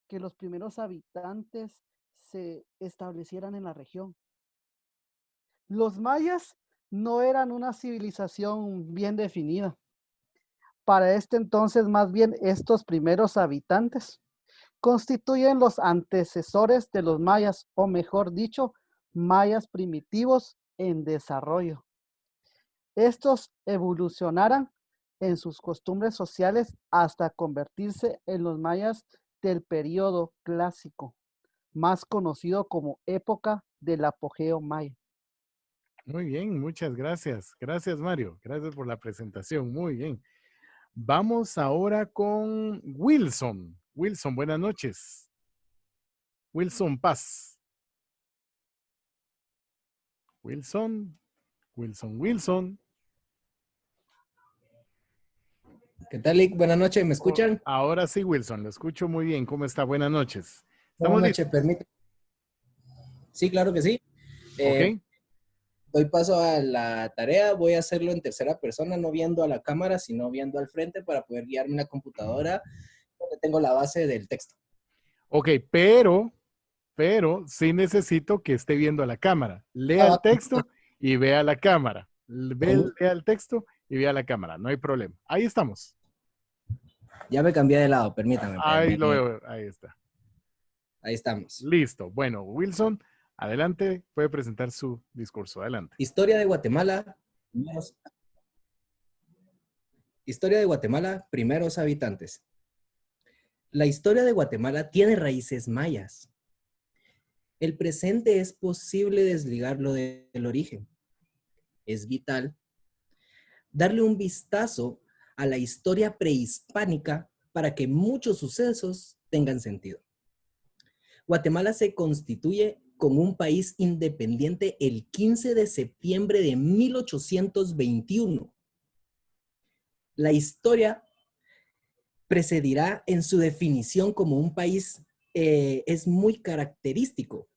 que los primeros habitantes se establecieran en la región. Los mayas no eran una civilización bien definida. Para este entonces, más bien, estos primeros habitantes constituyen los antecesores de los mayas, o mejor dicho, mayas primitivos en desarrollo. Estos evolucionaran en sus costumbres sociales hasta convertirse en los mayas del periodo clásico, más conocido como época del apogeo maya. Muy bien, muchas gracias. Gracias, Mario. Gracias por la presentación. Muy bien. Vamos ahora con Wilson. Wilson, buenas noches. Wilson Paz. Wilson. ¿Qué tal, Lick? Buenas noches, ¿me escuchan? Ahora sí, Wilson, lo escucho muy bien. ¿Cómo está? Buenas noches. Buenas noches, permítame. Sí, claro que sí. Ok. Doy paso a la tarea. Voy a hacerlo en tercera persona, no viendo a la cámara, sino viendo al frente para poder guiarme en la computadora donde tengo la base del texto. Ok, pero sí necesito que esté viendo a la cámara. Lea el texto y vea la cámara. Lea el texto y vea la cámara. No hay problema. Ahí estamos. Ya me cambié de lado, permítame. Ahí lo veo. Ahí está. Ahí estamos. Listo. Bueno, Wilson, adelante. Puede presentar su discurso. Adelante. Historia de Guatemala. Historia de Guatemala, primeros habitantes. La historia de Guatemala tiene raíces mayas. El presente es posible desligarlo del origen. Es vital darle un vistazo a la historia prehispánica para que muchos sucesos tengan sentido. Guatemala se constituye como un país independiente el 15 de septiembre de 1821. La historia precedirá en su definición como un país, es muy característico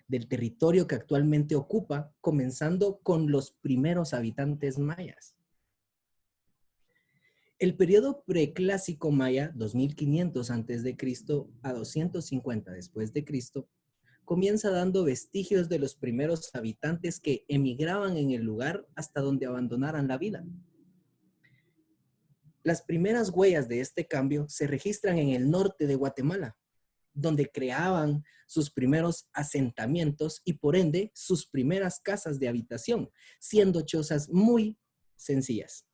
del territorio que actualmente ocupa, comenzando con los primeros habitantes mayas. El periodo preclásico maya, 2500 a.C. a 250 después de Cristo, comienza dando vestigios de los primeros habitantes que emigraban en el lugar hasta donde abandonaran la vida. Las primeras huellas de este cambio se registran en el norte de Guatemala, donde creaban sus primeros asentamientos y por ende sus primeras casas de habitación, siendo chozas muy sencillas.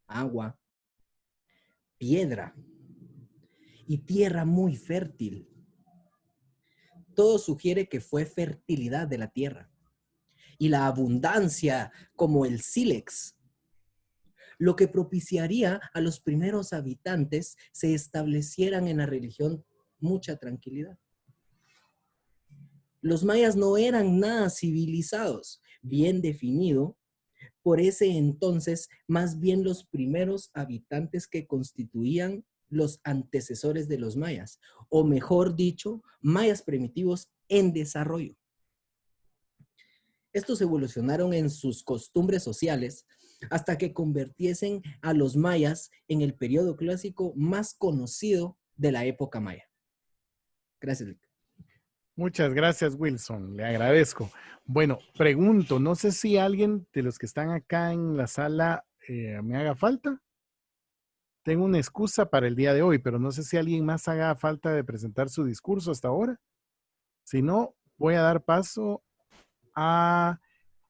Agua, piedra y tierra muy fértil. Todo sugiere que fue fertilidad de la tierra y la abundancia como el sílex, lo que propiciaría a los primeros habitantes se establecieran en la religión mucha tranquilidad. Los mayas no eran nada civilizados, bien definido, por ese entonces, más bien los primeros habitantes que constituían los antecesores de los mayas, o mejor dicho, mayas primitivos en desarrollo. Estos evolucionaron en sus costumbres sociales hasta que convirtiesen a los mayas en el periodo clásico más conocido de la época maya. Gracias, Lick. Muchas gracias, Wilson. Le agradezco. Bueno, pregunto, no sé si alguien de los que están acá en la sala me haga falta. Tengo una excusa para el día de hoy, pero no sé si alguien más haga falta de presentar su discurso hasta ahora. Si no, voy a dar paso a,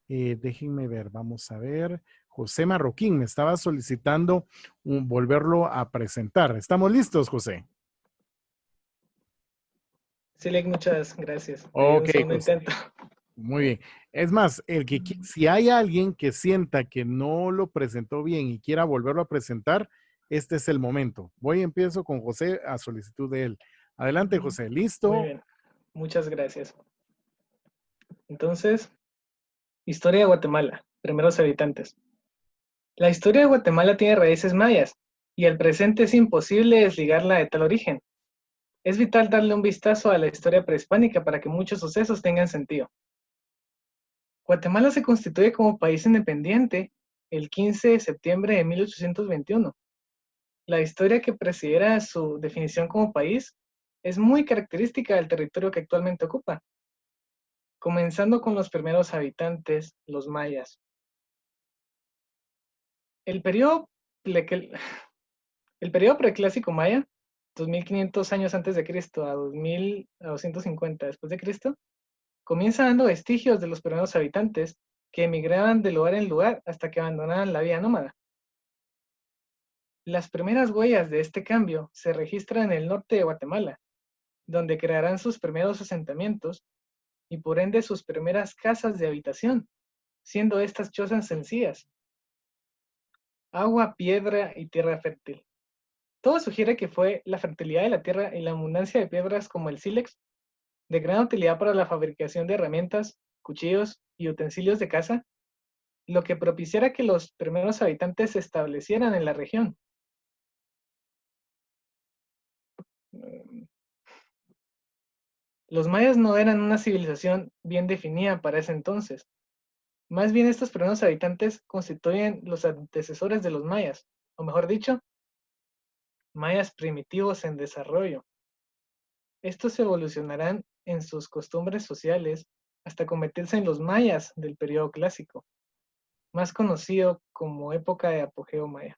déjenme ver, vamos a ver. José Marroquín me estaba solicitando volverlo a presentar. ¿Estamos listos, José? Sí, Lick, muchas gracias. Ok, Un José. intento. Muy bien. Es más, si hay alguien que sienta que no lo presentó bien y quiera volverlo a presentar, este es el momento. Empiezo con José a solicitud de él. Adelante, José. ¿Listo? Muy bien. Muchas gracias. Entonces, historia de Guatemala. Primeros habitantes. La historia de Guatemala tiene raíces mayas y el presente es imposible desligarla de tal origen. Es vital darle un vistazo a la historia prehispánica para que muchos sucesos tengan sentido. Guatemala se constituye como país independiente el 15 de septiembre de 1821. La historia que precediera su definición como país es muy característica del territorio que actualmente ocupa, comenzando con los primeros habitantes, los mayas. El periodo preclásico maya, 2500 años antes de Cristo a 250 después de Cristo, comienza dando vestigios de los primeros habitantes que emigraban de lugar en lugar hasta que abandonaban la vida nómada. Las primeras huellas de este cambio se registran en el norte de Guatemala, donde crearán sus primeros asentamientos y por ende sus primeras casas de habitación, siendo estas chozas sencillas. Agua, piedra y tierra fértil. Todo sugiere que fue la fertilidad de la tierra y la abundancia de piedras como el sílex, de gran utilidad para la fabricación de herramientas, cuchillos y utensilios de caza, lo que propiciara que los primeros habitantes se establecieran en la región. Los mayas no eran una civilización bien definida para ese entonces. Más bien estos primeros habitantes constituyen los antecesores de los mayas, o mejor dicho, mayas primitivos en desarrollo. Estos evolucionarán en sus costumbres sociales hasta convertirse en los mayas del periodo clásico, más conocido como época de apogeo maya.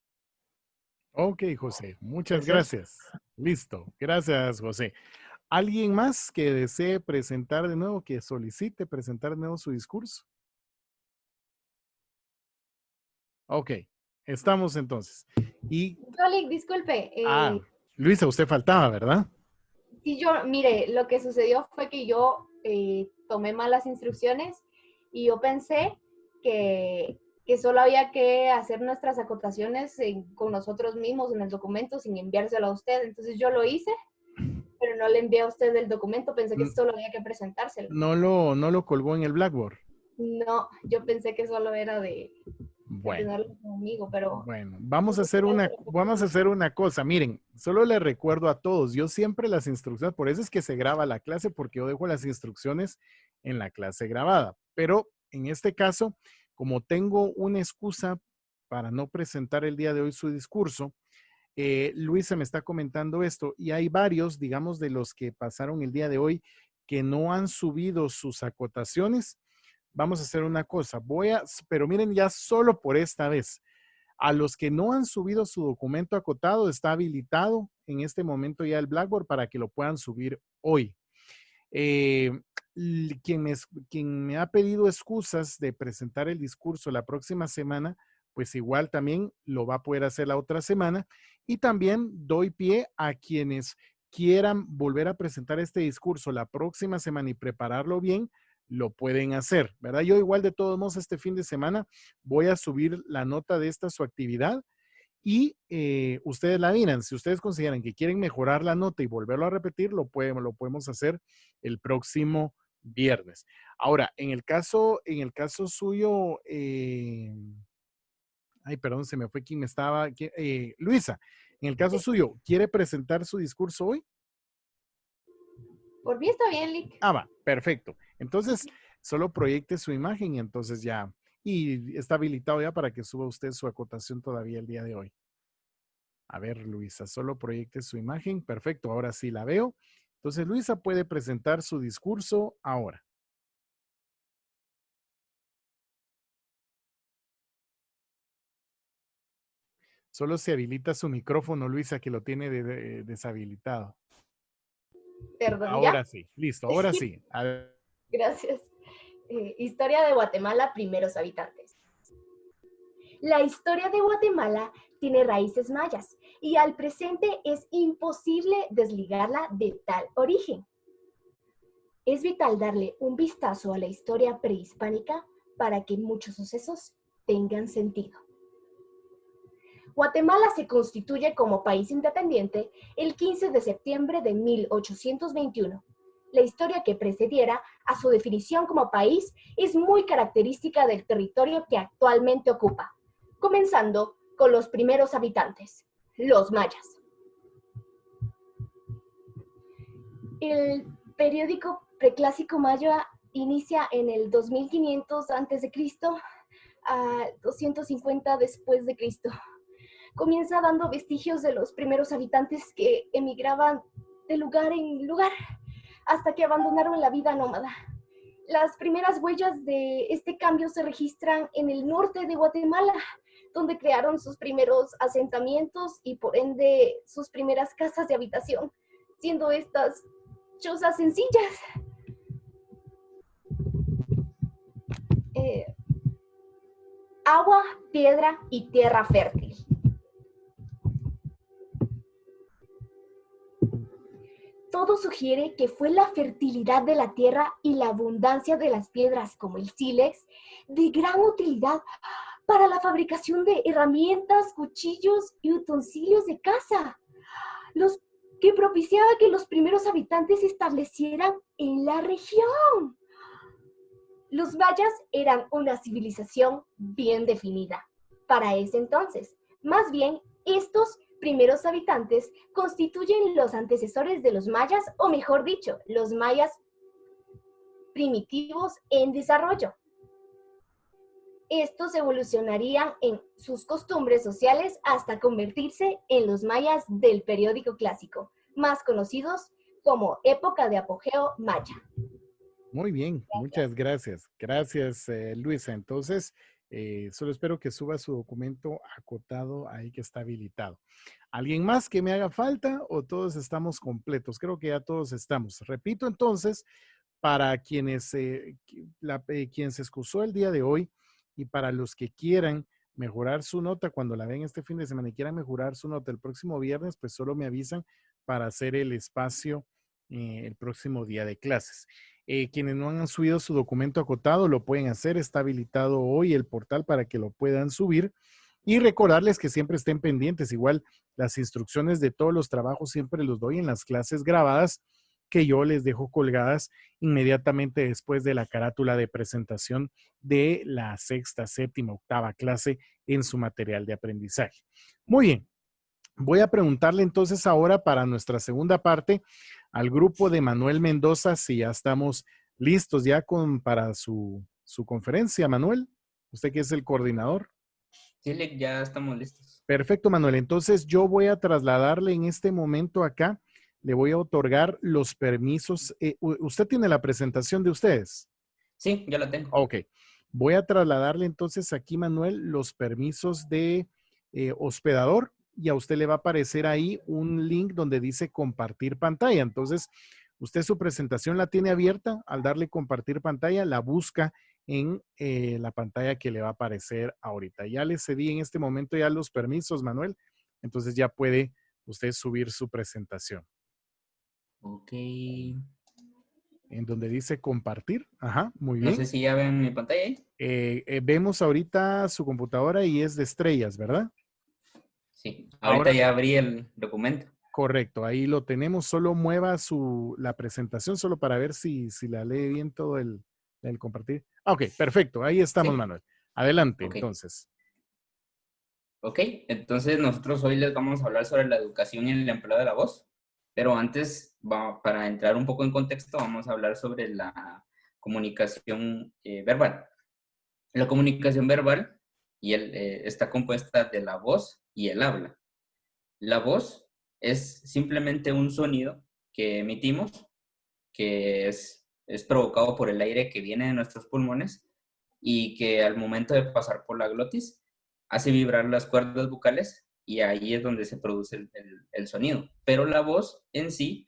Ok, José. Muchas gracias. Listo. Gracias, José. ¿Alguien más que desee presentar de nuevo, que solicite presentar de nuevo su discurso? Ok, estamos entonces. Y, disculpe. Luisa, usted faltaba, ¿verdad? Sí, mire, lo que sucedió fue que yo tomé malas instrucciones y yo pensé que que solo había que hacer nuestras acotaciones con nosotros mismos en el documento sin enviárselo a usted. Entonces yo lo hice, pero no le envié a usted el documento, pensé que solo había que presentárselo. No lo colgó en el Blackboard. No, yo pensé que solo era de Bueno. tenerlo conmigo, pero... Bueno, vamos a hacer una cosa. Miren, solo les recuerdo a todos, yo siempre las instrucciones, por eso es que se graba la clase, porque yo dejo las instrucciones en la clase grabada. Pero en este caso, como tengo una excusa para no presentar el día de hoy su discurso, Luisa me está comentando esto y hay varios, digamos, de los que pasaron el día de hoy que no han subido sus acotaciones. Vamos a hacer una cosa, pero miren ya solo por esta vez, a los que no han subido su documento acotado, está habilitado en este momento ya el Blackboard para que lo puedan subir hoy. Quien me ha pedido excusas de presentar el discurso la próxima semana, pues igual también lo va a poder hacer la otra semana. Y también doy pie a quienes quieran volver a presentar este discurso la próxima semana y prepararlo bien, lo pueden hacer, ¿verdad? Yo igual de todos modos este fin de semana voy a subir la nota de esta su actividad y ustedes la miran. Si ustedes consideran que quieren mejorar la nota y volverlo a repetir, lo podemos hacer el próximo viernes. Ahora, en el caso suyo, ay, perdón, se me fue quien me estaba, Luisa, en el caso suyo, ¿quiere presentar su discurso hoy? Por mí está bien, Lick. Ah, va, perfecto. Entonces, solo proyecte su imagen y entonces ya, y está habilitado ya para que suba usted su acotación todavía el día de hoy. A ver, Luisa, solo proyecte su imagen. Perfecto, ahora sí la veo. Entonces, Luisa puede presentar su discurso ahora. Solo se habilita su micrófono, Luisa, que lo tiene deshabilitado. Perdón, ahora ¿ya? Sí, listo, ahora sí. A ver. Gracias. Historia de Guatemala, primeros habitantes. La historia de Guatemala tiene raíces mayas y al presente es imposible desligarla de tal origen. Es vital darle un vistazo a la historia prehispánica para que muchos sucesos tengan sentido. Guatemala se constituye como país independiente el 15 de septiembre de 1821. La historia que precediera a su definición como país es muy característica del territorio que actualmente ocupa, comenzando con los primeros habitantes, los mayas. El periódico preclásico maya inicia en el 2500 a.C. a 250 después de Cristo. Comienza dando vestigios de los primeros habitantes que emigraban de lugar en lugar hasta que abandonaron la vida nómada. Las primeras huellas de este cambio se registran en el norte de Guatemala, donde crearon sus primeros asentamientos y por ende sus primeras casas de habitación, siendo estas chozas sencillas. Agua, piedra y tierra fértil. Todo sugiere que fue la fertilidad de la tierra y la abundancia de las piedras como el sílex de gran utilidad para la fabricación de herramientas, cuchillos y utensilios de caza, los que propiciaba que los primeros habitantes se establecieran en la región. Los mayas eran una civilización bien definida para ese entonces. Más bien, estos primeros habitantes constituyen los antecesores de los mayas, o mejor dicho, los mayas primitivos en desarrollo. Estos evolucionarían en sus costumbres sociales hasta convertirse en los mayas del periódico clásico, más conocidos como época de apogeo maya. Muy bien, muchas gracias. Gracias, Luisa. Entonces, solo espero que suba su documento acotado ahí que está habilitado. ¿Alguien más que me haga falta o todos estamos completos? Creo que ya todos estamos. Repito entonces, para quien se excusó el día de hoy y para los que quieran mejorar su nota cuando la ven este fin de semana y quieran mejorar su nota el próximo viernes, pues solo me avisan para hacer el espacio el próximo día de clases. Quienes no han subido su documento acotado lo pueden hacer. Está habilitado hoy el portal para que lo puedan subir. Y recordarles que siempre estén pendientes. Igual las instrucciones de todos los trabajos siempre los doy en las clases grabadas que yo les dejo colgadas inmediatamente después de la carátula de presentación de la sexta, séptima, octava clase en su material de aprendizaje. Muy bien. Voy a preguntarle entonces ahora para nuestra segunda parte al grupo de Manuel Mendoza si ya estamos listos ya para su conferencia. Manuel, usted que es el coordinador. Sí, ya estamos listos. Perfecto, Manuel. Entonces yo voy a trasladarle en este momento acá, le voy a otorgar los permisos. ¿Usted tiene la presentación de ustedes? Sí, yo la tengo. Ok. Voy a trasladarle entonces aquí, Manuel, los permisos de hospedador. Y a usted le va a aparecer ahí un link donde dice compartir pantalla. Entonces, usted su presentación la tiene abierta. Al darle compartir pantalla, la busca en la pantalla que le va a aparecer ahorita. Ya le cedí en este momento ya los permisos, Manuel. Entonces, ya puede usted subir su presentación. Ok. En donde dice compartir. Ajá, muy bien. No sé si ya ven mi pantalla ahí. Vemos ahorita su computadora y es de estrellas, ¿verdad? Sí, ahorita ya abrí el documento. Correcto, ahí lo tenemos. Solo mueva la presentación solo para ver si la lee bien todo el compartir. Ok, perfecto. Ahí estamos, ¿sí? Manuel. Adelante, okay. Entonces. Ok, entonces nosotros hoy les vamos a hablar sobre la educación y el empleo de la voz. Pero antes, para entrar un poco en contexto, vamos a hablar sobre la comunicación verbal. La comunicación verbal está compuesta de la voz y el habla. La voz es simplemente un sonido que emitimos, que es provocado por el aire que viene de nuestros pulmones y que al momento de pasar por la glotis hace vibrar las cuerdas vocales y ahí es donde se produce el sonido. Pero la voz en sí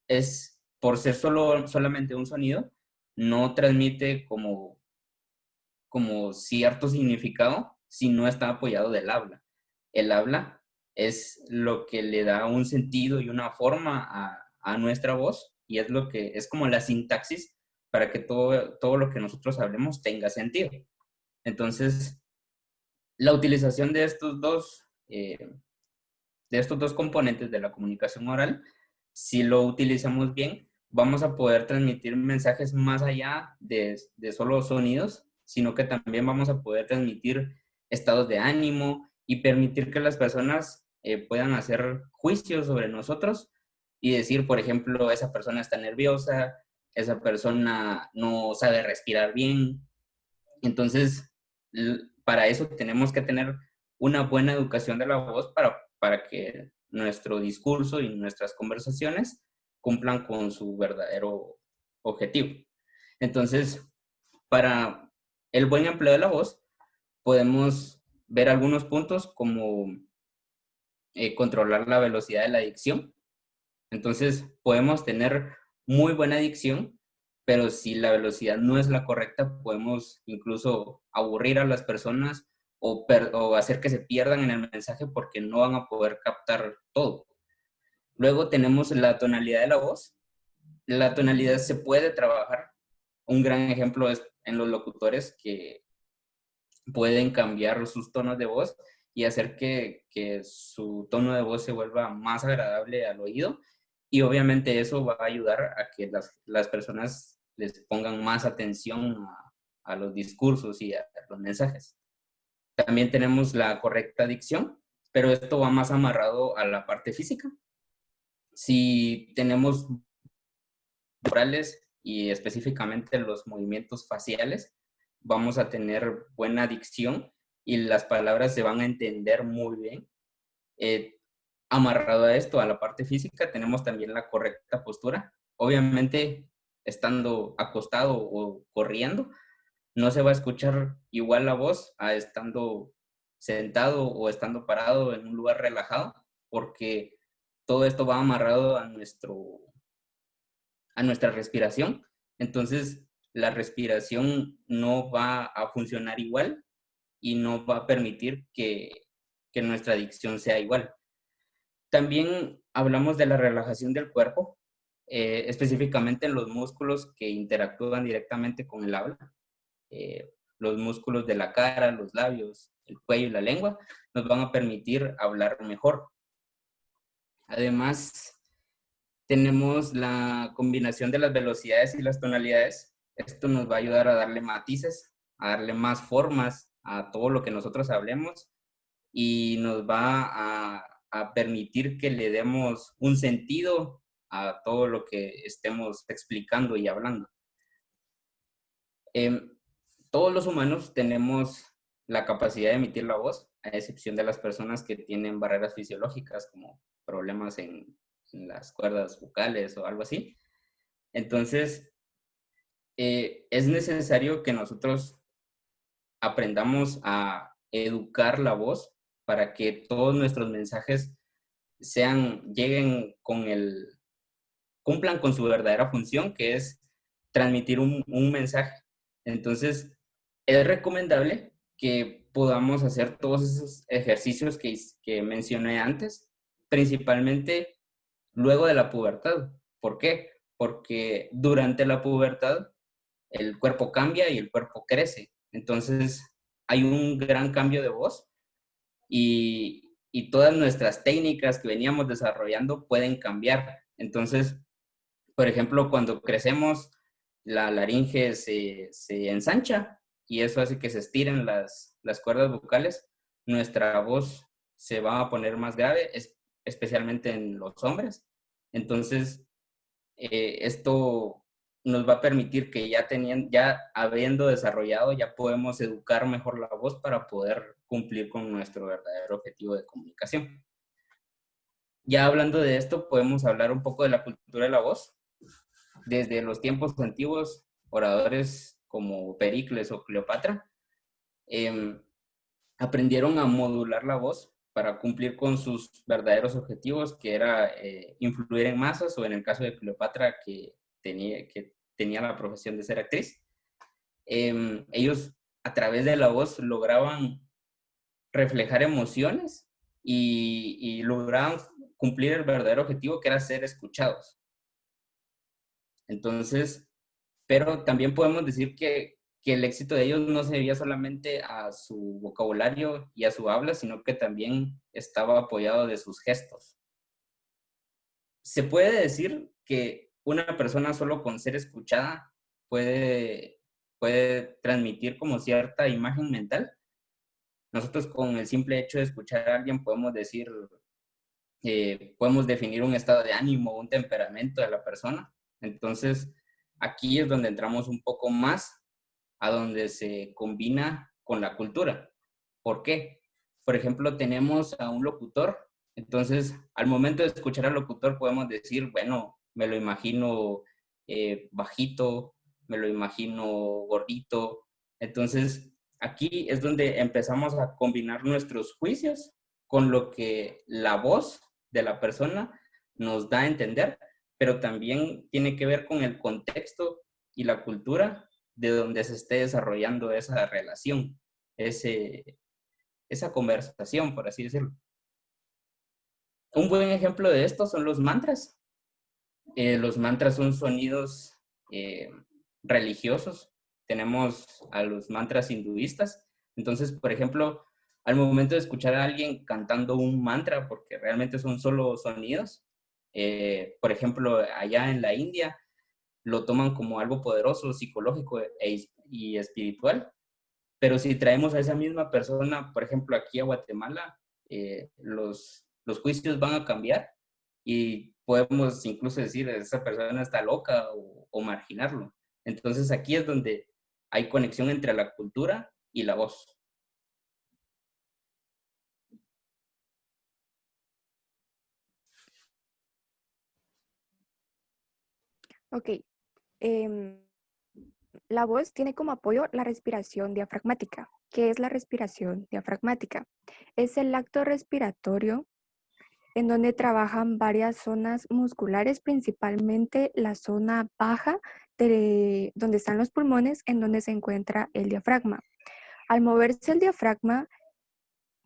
es, por ser solamente un sonido, no transmite como cierto significado si no está apoyado del habla. El habla es lo que le da un sentido y una forma a nuestra voz y es como la sintaxis para que todo lo que nosotros hablemos tenga sentido. Entonces, la utilización de estos dos componentes de la comunicación oral, si lo utilizamos bien, vamos a poder transmitir mensajes más allá de solo sonidos, sino que también vamos a poder transmitir estados de ánimo y permitir que las personas puedan hacer juicios sobre nosotros y decir, por ejemplo, esa persona está nerviosa, esa persona no sabe respirar bien. Entonces, para eso tenemos que tener una buena educación de la voz para que nuestro discurso y nuestras conversaciones cumplan con su verdadero objetivo. Entonces, para el buen empleo de la voz, podemos ver algunos puntos como controlar la velocidad de la dicción. Entonces, podemos tener muy buena dicción, pero si la velocidad no es la correcta, podemos incluso aburrir a las personas o hacer que se pierdan en el mensaje porque no van a poder captar todo. Luego tenemos la tonalidad de la voz. La tonalidad se puede trabajar. Un gran ejemplo es en los locutores que pueden cambiar sus tonos de voz y hacer que su tono de voz se vuelva más agradable al oído. Y obviamente eso va a ayudar a que las personas les pongan más atención a los discursos y a los mensajes. También tenemos la correcta dicción, pero esto va más amarrado a la parte física. Si tenemos orales y específicamente los movimientos faciales, vamos a tener buena dicción y las palabras se van a entender muy bien. Amarrado a esto, a la parte física, tenemos también la correcta postura. Obviamente, estando acostado o corriendo, no se va a escuchar igual la voz a estando sentado o estando parado en un lugar relajado, porque todo esto va amarrado a nuestra respiración. Entonces, la respiración no va a funcionar igual y no va a permitir que nuestra dicción sea igual. También hablamos de la relajación del cuerpo. específicamente en los músculos que interactúan directamente con el habla. Los músculos de la cara, los labios, el cuello y la lengua nos van a permitir hablar mejor. Además, tenemos la combinación de las velocidades y las tonalidades. Esto nos va a ayudar a darle matices, a darle más formas a todo lo que nosotros hablemos y nos va a permitir que le demos un sentido a todo lo que estemos explicando y hablando. Todos los humanos tenemos la capacidad de emitir la voz, a excepción de las personas que tienen barreras fisiológicas como problemas en las cuerdas vocales o algo así. Entonces, es necesario que nosotros aprendamos a educar la voz para que todos nuestros mensajes cumplan con su verdadera función, que es transmitir un mensaje. Entonces, es recomendable que podamos hacer todos esos ejercicios que mencioné antes, principalmente luego de la pubertad. ¿Por qué? Porque durante la pubertad el cuerpo cambia y el cuerpo crece. Entonces, hay un gran cambio de voz y todas nuestras técnicas que veníamos desarrollando pueden cambiar. Entonces, por ejemplo, cuando crecemos, la laringe se ensancha y eso hace que se estiren las cuerdas vocales. Nuestra voz se va a poner más grave, especialmente en los hombres. Entonces, esto nos va a permitir que ya habiendo desarrollado, ya podemos educar mejor la voz para poder cumplir con nuestro verdadero objetivo de comunicación. Ya hablando de esto, podemos hablar un poco de la cultura de la voz. Desde los tiempos antiguos, oradores como Pericles o Cleopatra aprendieron a modular la voz para cumplir con sus verdaderos objetivos, que era influir en masas, o en el caso de Cleopatra, que tenía la profesión de ser actriz. Ellos, a través de la voz, lograban reflejar emociones y lograban cumplir el verdadero objetivo, que era ser escuchados. Entonces, pero también podemos decir que el éxito de ellos no se debía solamente a su vocabulario y a su habla, sino que también estaba apoyado de sus gestos. Se puede decir que una persona solo con ser escuchada puede transmitir como cierta imagen mental. Nosotros con el simple hecho de escuchar a alguien podemos definir un estado de ánimo, un temperamento de la persona. Entonces, aquí es donde entramos un poco más a donde se combina con la cultura. ¿Por qué? Por ejemplo, tenemos a un locutor. Entonces, al momento de escuchar al locutor podemos decir, bueno, me lo imagino bajito, me lo imagino gordito. Entonces, aquí es donde empezamos a combinar nuestros juicios con lo que la voz de la persona nos da a entender, pero también tiene que ver con el contexto y la cultura de donde se esté desarrollando esa relación, esa conversación, por así decirlo. Un buen ejemplo de esto son los mantras. Los mantras son sonidos religiosos. Tenemos a los mantras hinduistas. Entonces, por ejemplo, al momento de escuchar a alguien cantando un mantra, porque realmente son solo sonidos, por ejemplo, allá en la India, lo toman como algo poderoso, psicológico y espiritual. Pero si traemos a esa misma persona, por ejemplo, aquí a Guatemala, los juicios van a cambiar y podemos incluso decir, esa persona está loca o marginarlo. Entonces aquí es donde hay conexión entre la cultura y la voz. Ok. La voz tiene como apoyo la respiración diafragmática. ¿Qué es la respiración diafragmática? Es el acto respiratorio en donde trabajan varias zonas musculares, principalmente la zona baja donde están los pulmones, en donde se encuentra el diafragma. Al moverse el diafragma,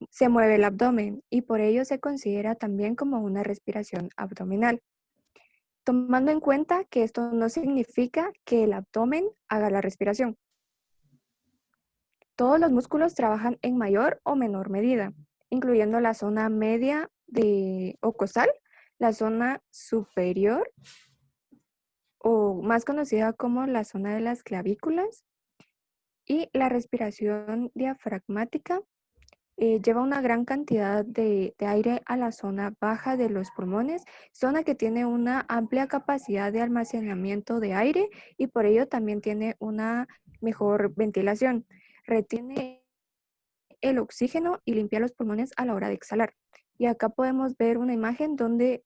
se mueve el abdomen y por ello se considera también como una respiración abdominal. tomando en cuenta que esto no significa que el abdomen haga la respiración. Todos los músculos trabajan en mayor o menor medida, incluyendo la zona media o costal, la zona superior o más conocida como la zona de las clavículas, y la respiración diafragmática lleva una gran cantidad de aire a la zona baja de los pulmones, zona que tiene una amplia capacidad de almacenamiento de aire y por ello también tiene una mejor ventilación. Retiene el oxígeno y limpia los pulmones a la hora de exhalar. Y acá podemos ver una imagen donde,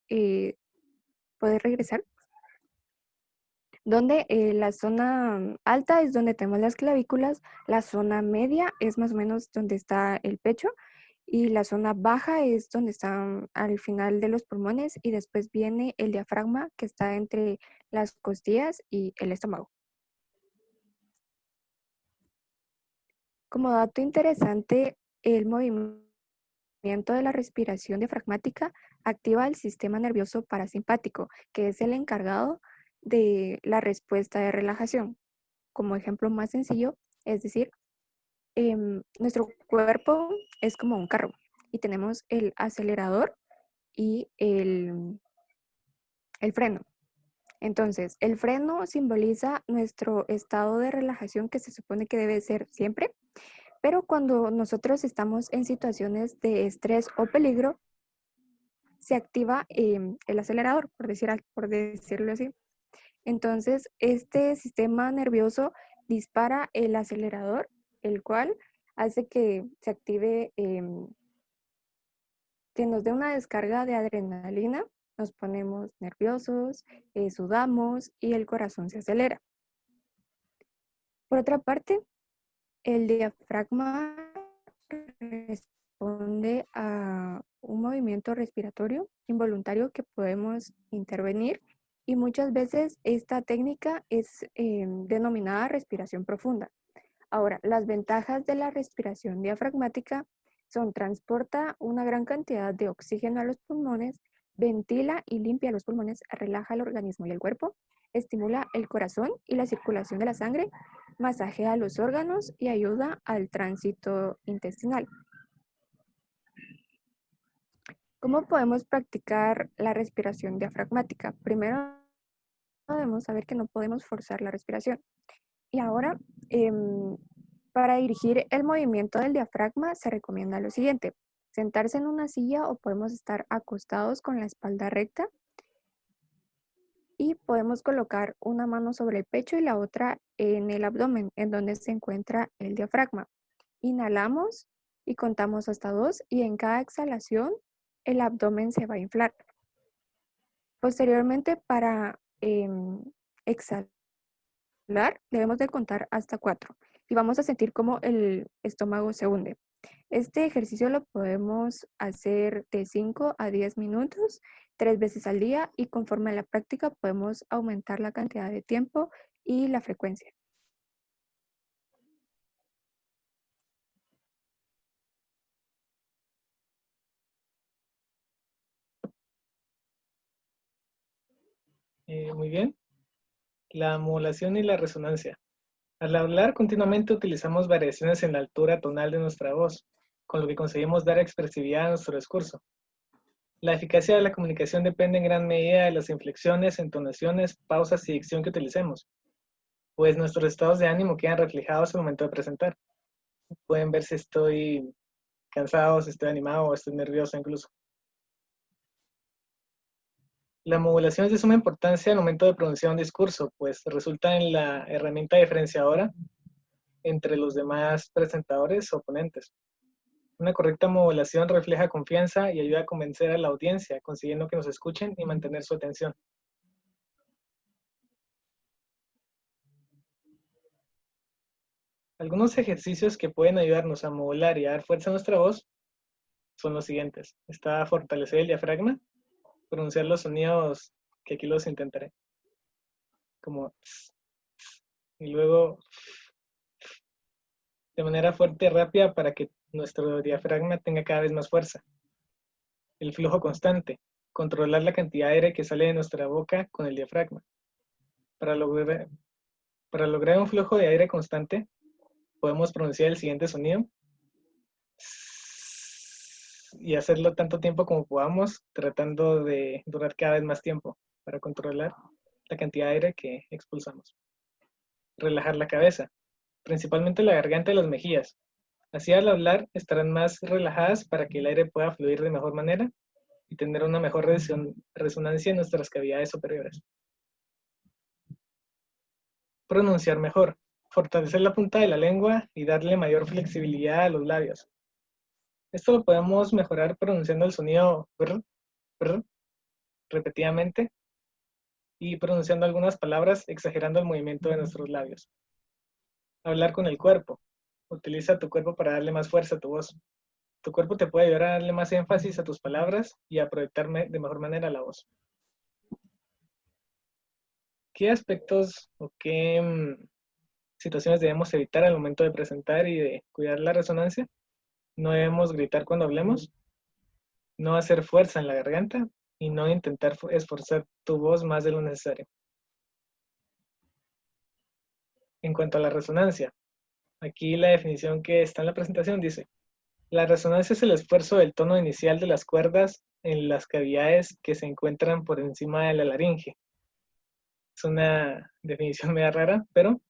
¿puedes regresar? Donde la zona alta es donde tenemos las clavículas, la zona media es más o menos donde está el pecho y la zona baja es donde están al final de los pulmones y después viene el diafragma que está entre las costillas y el estómago. Como dato interesante, el movimiento de la respiración diafragmática activa el sistema nervioso parasimpático, que es el encargado de la respuesta de relajación. Como ejemplo más sencillo, es decir, nuestro cuerpo es como un carro y tenemos el acelerador y el freno. Entonces, el freno simboliza nuestro estado de relajación que se supone que debe ser siempre, pero cuando nosotros estamos en situaciones de estrés o peligro, se activa el acelerador, por decirlo así. Entonces, este sistema nervioso dispara el acelerador, el cual hace que se active, que nos dé una descarga de adrenalina, nos ponemos nerviosos, sudamos y el corazón se acelera. Por otra parte, el diafragma responde a un movimiento respiratorio involuntario que podemos intervenir y muchas veces esta técnica es denominada respiración profunda. Ahora, las ventajas de la respiración diafragmática son: transporta una gran cantidad de oxígeno a los pulmones, ventila y limpia los pulmones, relaja el organismo y el cuerpo, estimula el corazón y la circulación de la sangre, masajea los órganos y ayuda al tránsito intestinal. ¿Cómo podemos practicar la respiración diafragmática? Primero debemos saber que no podemos forzar la respiración. Y ahora, para dirigir el movimiento del diafragma se recomienda lo siguiente: sentarse en una silla o podemos estar acostados con la espalda recta y podemos colocar una mano sobre el pecho y la otra en el abdomen, en donde se encuentra el diafragma. Inhalamos y contamos hasta 2 y en cada exhalación el abdomen se va a inflar. Posteriormente, para exhalar, debemos de contar hasta 4 y vamos a sentir cómo el estómago se hunde. Este ejercicio lo podemos hacer de 5 a 10 minutos, 3 veces al día y conforme a la práctica podemos aumentar la cantidad de tiempo y la frecuencia. Muy bien. La modulación y la resonancia. Al hablar continuamente utilizamos variaciones en la altura tonal de nuestra voz, con lo que conseguimos dar expresividad a nuestro discurso. La eficacia de la comunicación depende en gran medida de las inflexiones, entonaciones, pausas y dicción que utilicemos, pues nuestros estados de ánimo quedan reflejados al momento de presentar. Pueden ver si estoy cansado, si estoy animado o estoy nervioso incluso. La modulación es de suma importancia al momento de pronunciar un discurso, pues resulta en la herramienta diferenciadora entre los demás presentadores o ponentes. Una correcta modulación refleja confianza y ayuda a convencer a la audiencia, consiguiendo que nos escuchen y mantener su atención. Algunos ejercicios que pueden ayudarnos a modular y a dar fuerza a nuestra voz son los siguientes. Está fortalecer el diafragma, pronunciar los sonidos que aquí los intentaré, como tss, tss, y luego de manera fuerte y rápida para que nuestro diafragma tenga cada vez más fuerza. El flujo constante, controlar la cantidad de aire que sale de nuestra boca con el diafragma. Para lograr un flujo de aire constante, podemos pronunciar el siguiente sonido y hacerlo tanto tiempo como podamos, tratando de durar cada vez más tiempo para controlar la cantidad de aire que expulsamos. Relajar la cabeza, principalmente la garganta y las mejillas. Así al hablar estarán más relajadas para que el aire pueda fluir de mejor manera y tener una mejor resonancia en nuestras cavidades superiores. Pronunciar mejor, fortalecer la punta de la lengua y darle mayor flexibilidad a los labios. Esto lo podemos mejorar pronunciando el sonido brr, brr, repetidamente y pronunciando algunas palabras exagerando el movimiento de nuestros labios. Hablar con el cuerpo. Utiliza tu cuerpo para darle más fuerza a tu voz. Tu cuerpo te puede ayudar a darle más énfasis a tus palabras y a proyectar de mejor manera la voz. ¿Qué aspectos o qué situaciones debemos evitar al momento de presentar y de cuidar la resonancia? No debemos gritar cuando hablemos, no hacer fuerza en la garganta y no intentar esforzar tu voz más de lo necesario. En cuanto a la resonancia, aquí la definición que está en la presentación dice: la resonancia es el esfuerzo del tono inicial de las cuerdas en las cavidades que se encuentran por encima de la laringe. Es una definición media rara, pero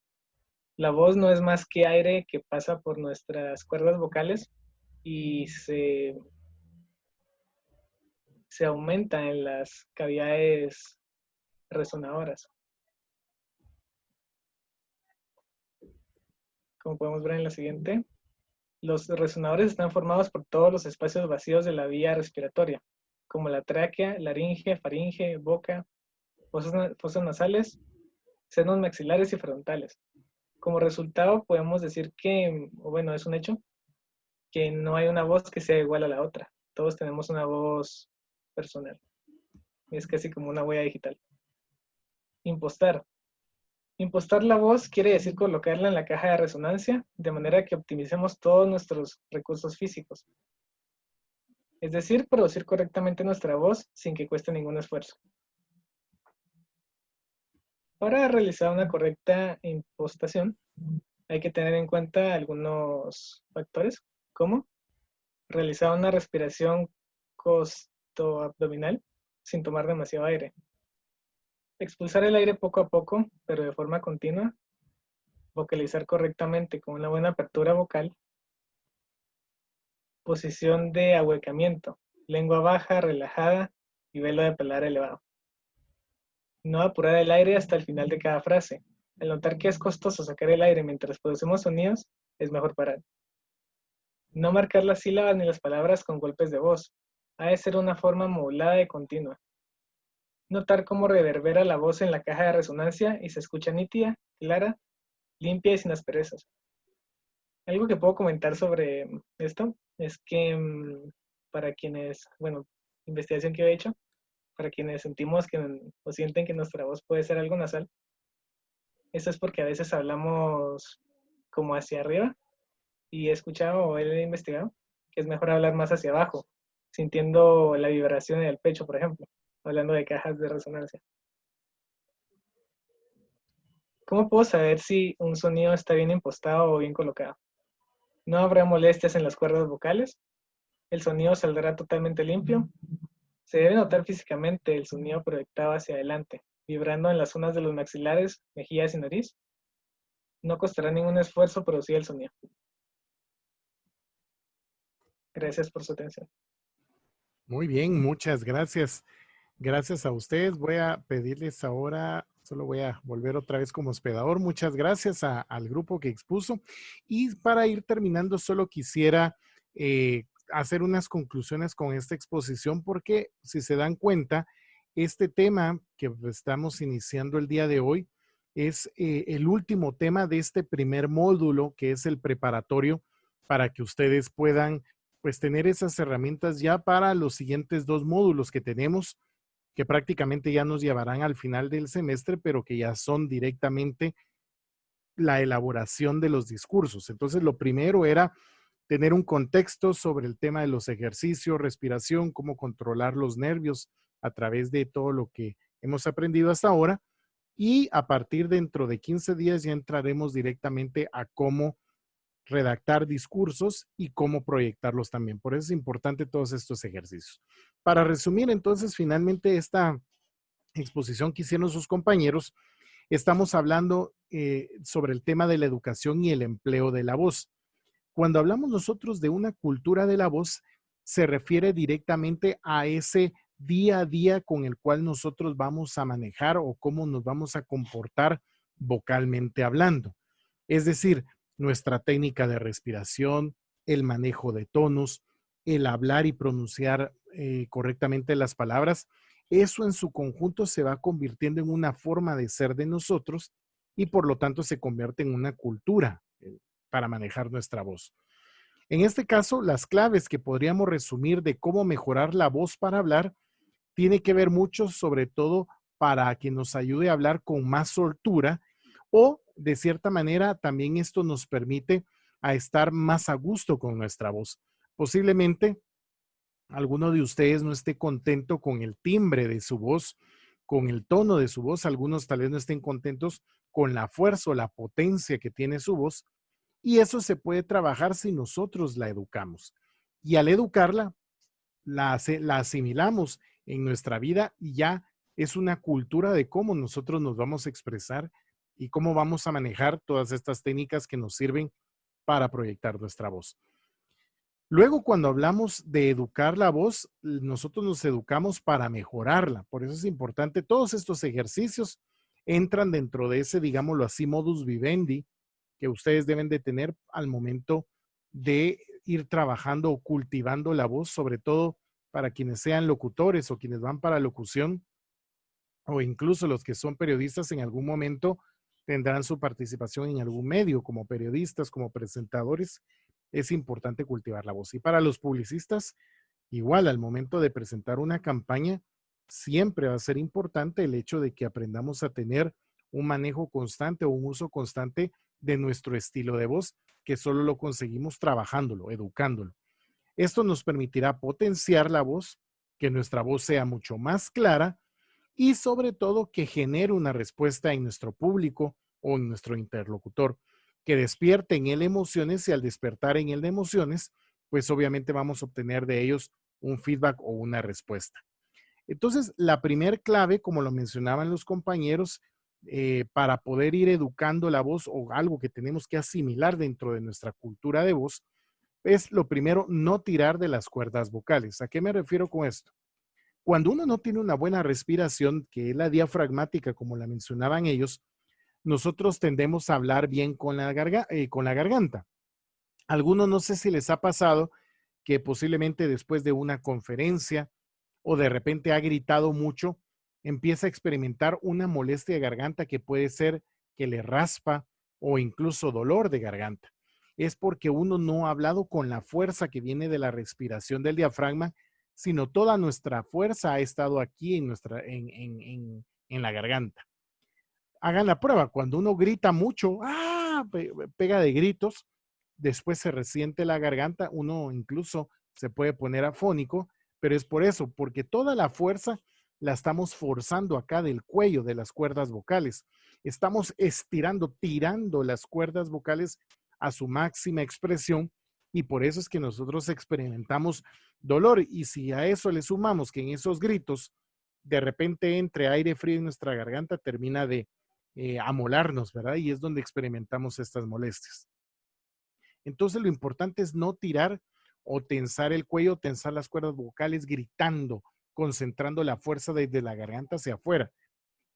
la voz no es más que aire que pasa por nuestras cuerdas vocales y se aumenta en las cavidades resonadoras. Como podemos ver en la siguiente, los resonadores están formados por todos los espacios vacíos de la vía respiratoria, como la tráquea, laringe, faringe, boca, fosas nasales, senos maxilares y frontales. Como resultado, podemos decir que, o bueno, es un hecho, que no hay una voz que sea igual a la otra. Todos tenemos una voz personal. Es casi como una huella digital. Impostar. Impostar la voz quiere decir colocarla en la caja de resonancia de manera que optimicemos todos nuestros recursos físicos. Es decir, producir correctamente nuestra voz sin que cueste ningún esfuerzo. Para realizar una correcta impostación, hay que tener en cuenta algunos factores, como realizar una respiración costoabdominal sin tomar demasiado aire. Expulsar el aire poco a poco, pero de forma continua. Vocalizar correctamente con una buena apertura vocal. Posición de ahuecamiento. Lengua baja, relajada y velo de paladar elevado. No apurar el aire hasta el final de cada frase. Al notar que es costoso sacar el aire mientras producimos sonidos, es mejor parar. No marcar las sílabas ni las palabras con golpes de voz. Ha de ser una forma modulada y continua. Notar cómo reverbera la voz en la caja de resonancia y se escucha nítida, clara, limpia y sin asperezas. Algo que puedo comentar sobre esto es que para quienes, bueno, investigación que he hecho, para quienes sentimos que o sienten que nuestra voz puede ser algo nasal, eso es porque a veces hablamos como hacia arriba y he escuchado o he investigado que es mejor hablar más hacia abajo, sintiendo la vibración en el pecho, por ejemplo, hablando de cajas de resonancia. ¿Cómo puedo saber si un sonido está bien impostado o bien colocado? No habrá molestias en las cuerdas vocales. El sonido saldrá totalmente limpio. Se debe notar físicamente el sonido proyectado hacia adelante, vibrando en las zonas de los maxilares, mejillas y nariz. No costará ningún esfuerzo producir el sonido. Gracias por su atención. Muy bien, muchas gracias. Gracias a ustedes. Voy a pedirles ahora, solo voy a volver otra vez como hospedador. Muchas gracias al grupo que expuso. Y para ir terminando, solo quisiera hacer unas conclusiones con esta exposición, porque si se dan cuenta, este tema que estamos iniciando el día de hoy es el último tema de este primer módulo, que es el preparatorio, para que ustedes puedan pues tener esas herramientas ya para los siguientes 2 módulos que tenemos, que prácticamente ya nos llevarán al final del semestre, pero que ya son directamente la elaboración de los discursos. Entonces, lo primero era tener un contexto sobre el tema de los ejercicios, respiración, cómo controlar los nervios a través de todo lo que hemos aprendido hasta ahora. Y a partir dentro de 15 días ya entraremos directamente a cómo redactar discursos y cómo proyectarlos también. Por eso es importante todos estos ejercicios. Para resumir, entonces, finalmente esta exposición que hicieron sus compañeros, estamos hablando sobre el tema de la educación y el empleo de la voz. Cuando hablamos nosotros de una cultura de la voz, se refiere directamente a ese día a día con el cual nosotros vamos a manejar o cómo nos vamos a comportar vocalmente hablando. Es decir, nuestra técnica de respiración, el manejo de tonos, el hablar y pronunciar correctamente las palabras, eso en su conjunto se va convirtiendo en una forma de ser de nosotros y por lo tanto se convierte en una cultura para manejar nuestra voz. En este caso, las claves que podríamos resumir de cómo mejorar la voz para hablar tiene que ver mucho, sobre todo para que nos ayude a hablar con más soltura o de cierta manera también esto nos permite a estar más a gusto con nuestra voz. Posiblemente alguno de ustedes no esté contento con el timbre de su voz, con el tono de su voz, algunos tal vez no estén contentos con la fuerza o la potencia que tiene su voz, y eso se puede trabajar si nosotros la educamos. Y al educarla, la asimilamos en nuestra vida y ya es una cultura de cómo nosotros nos vamos a expresar y cómo vamos a manejar todas estas técnicas que nos sirven para proyectar nuestra voz. Luego, cuando hablamos de educar la voz, nosotros nos educamos para mejorarla. Por eso es importante, todos estos ejercicios entran dentro de ese, digámoslo así, modus vivendi que ustedes deben de tener al momento de ir trabajando o cultivando la voz, sobre todo para quienes sean locutores o quienes van para locución, o incluso los que son periodistas en algún momento tendrán su participación en algún medio como periodistas, como presentadores. Es importante cultivar la voz. Y para los publicistas, igual al momento de presentar una campaña, siempre va a ser importante el hecho de que aprendamos a tener un manejo constante o un uso constante de nuestro estilo de voz, que solo lo conseguimos trabajándolo, educándolo. Esto nos permitirá potenciar la voz, que nuestra voz sea mucho más clara y sobre todo que genere una respuesta en nuestro público o en nuestro interlocutor, que despierte en él emociones y al despertar en él de emociones, pues obviamente vamos a obtener de ellos un feedback o una respuesta. Entonces, la primer clave, como lo mencionaban los compañeros, para poder ir educando la voz o algo que tenemos que asimilar dentro de nuestra cultura de voz, es lo primero, no tirar de las cuerdas vocales. ¿A qué me refiero con esto? Cuando uno no tiene una buena respiración, que es la diafragmática, como la mencionaban ellos, nosotros tendemos a hablar bien con la garganta. Algunos no sé si les ha pasado que posiblemente después de una conferencia o de repente ha gritado mucho, empieza a experimentar una molestia de garganta que puede ser que le raspa o incluso dolor de garganta. Es porque uno no ha hablado con la fuerza que viene de la respiración del diafragma, sino toda nuestra fuerza ha estado aquí en la garganta. Hagan la prueba, cuando uno grita mucho, pega de gritos, después se resiente la garganta, uno incluso se puede poner afónico, pero es por eso, porque toda la fuerza la estamos forzando acá del cuello de las cuerdas vocales. Estamos estirando, tirando las cuerdas vocales a su máxima expresión y por eso es que nosotros experimentamos dolor. Y si a eso le sumamos que en esos gritos de repente entre aire frío en nuestra garganta, termina de amolarnos, ¿verdad? Y es donde experimentamos estas molestias. Entonces lo importante es no tirar o tensar el cuello, tensar las cuerdas vocales gritando, concentrando la fuerza desde la garganta hacia afuera.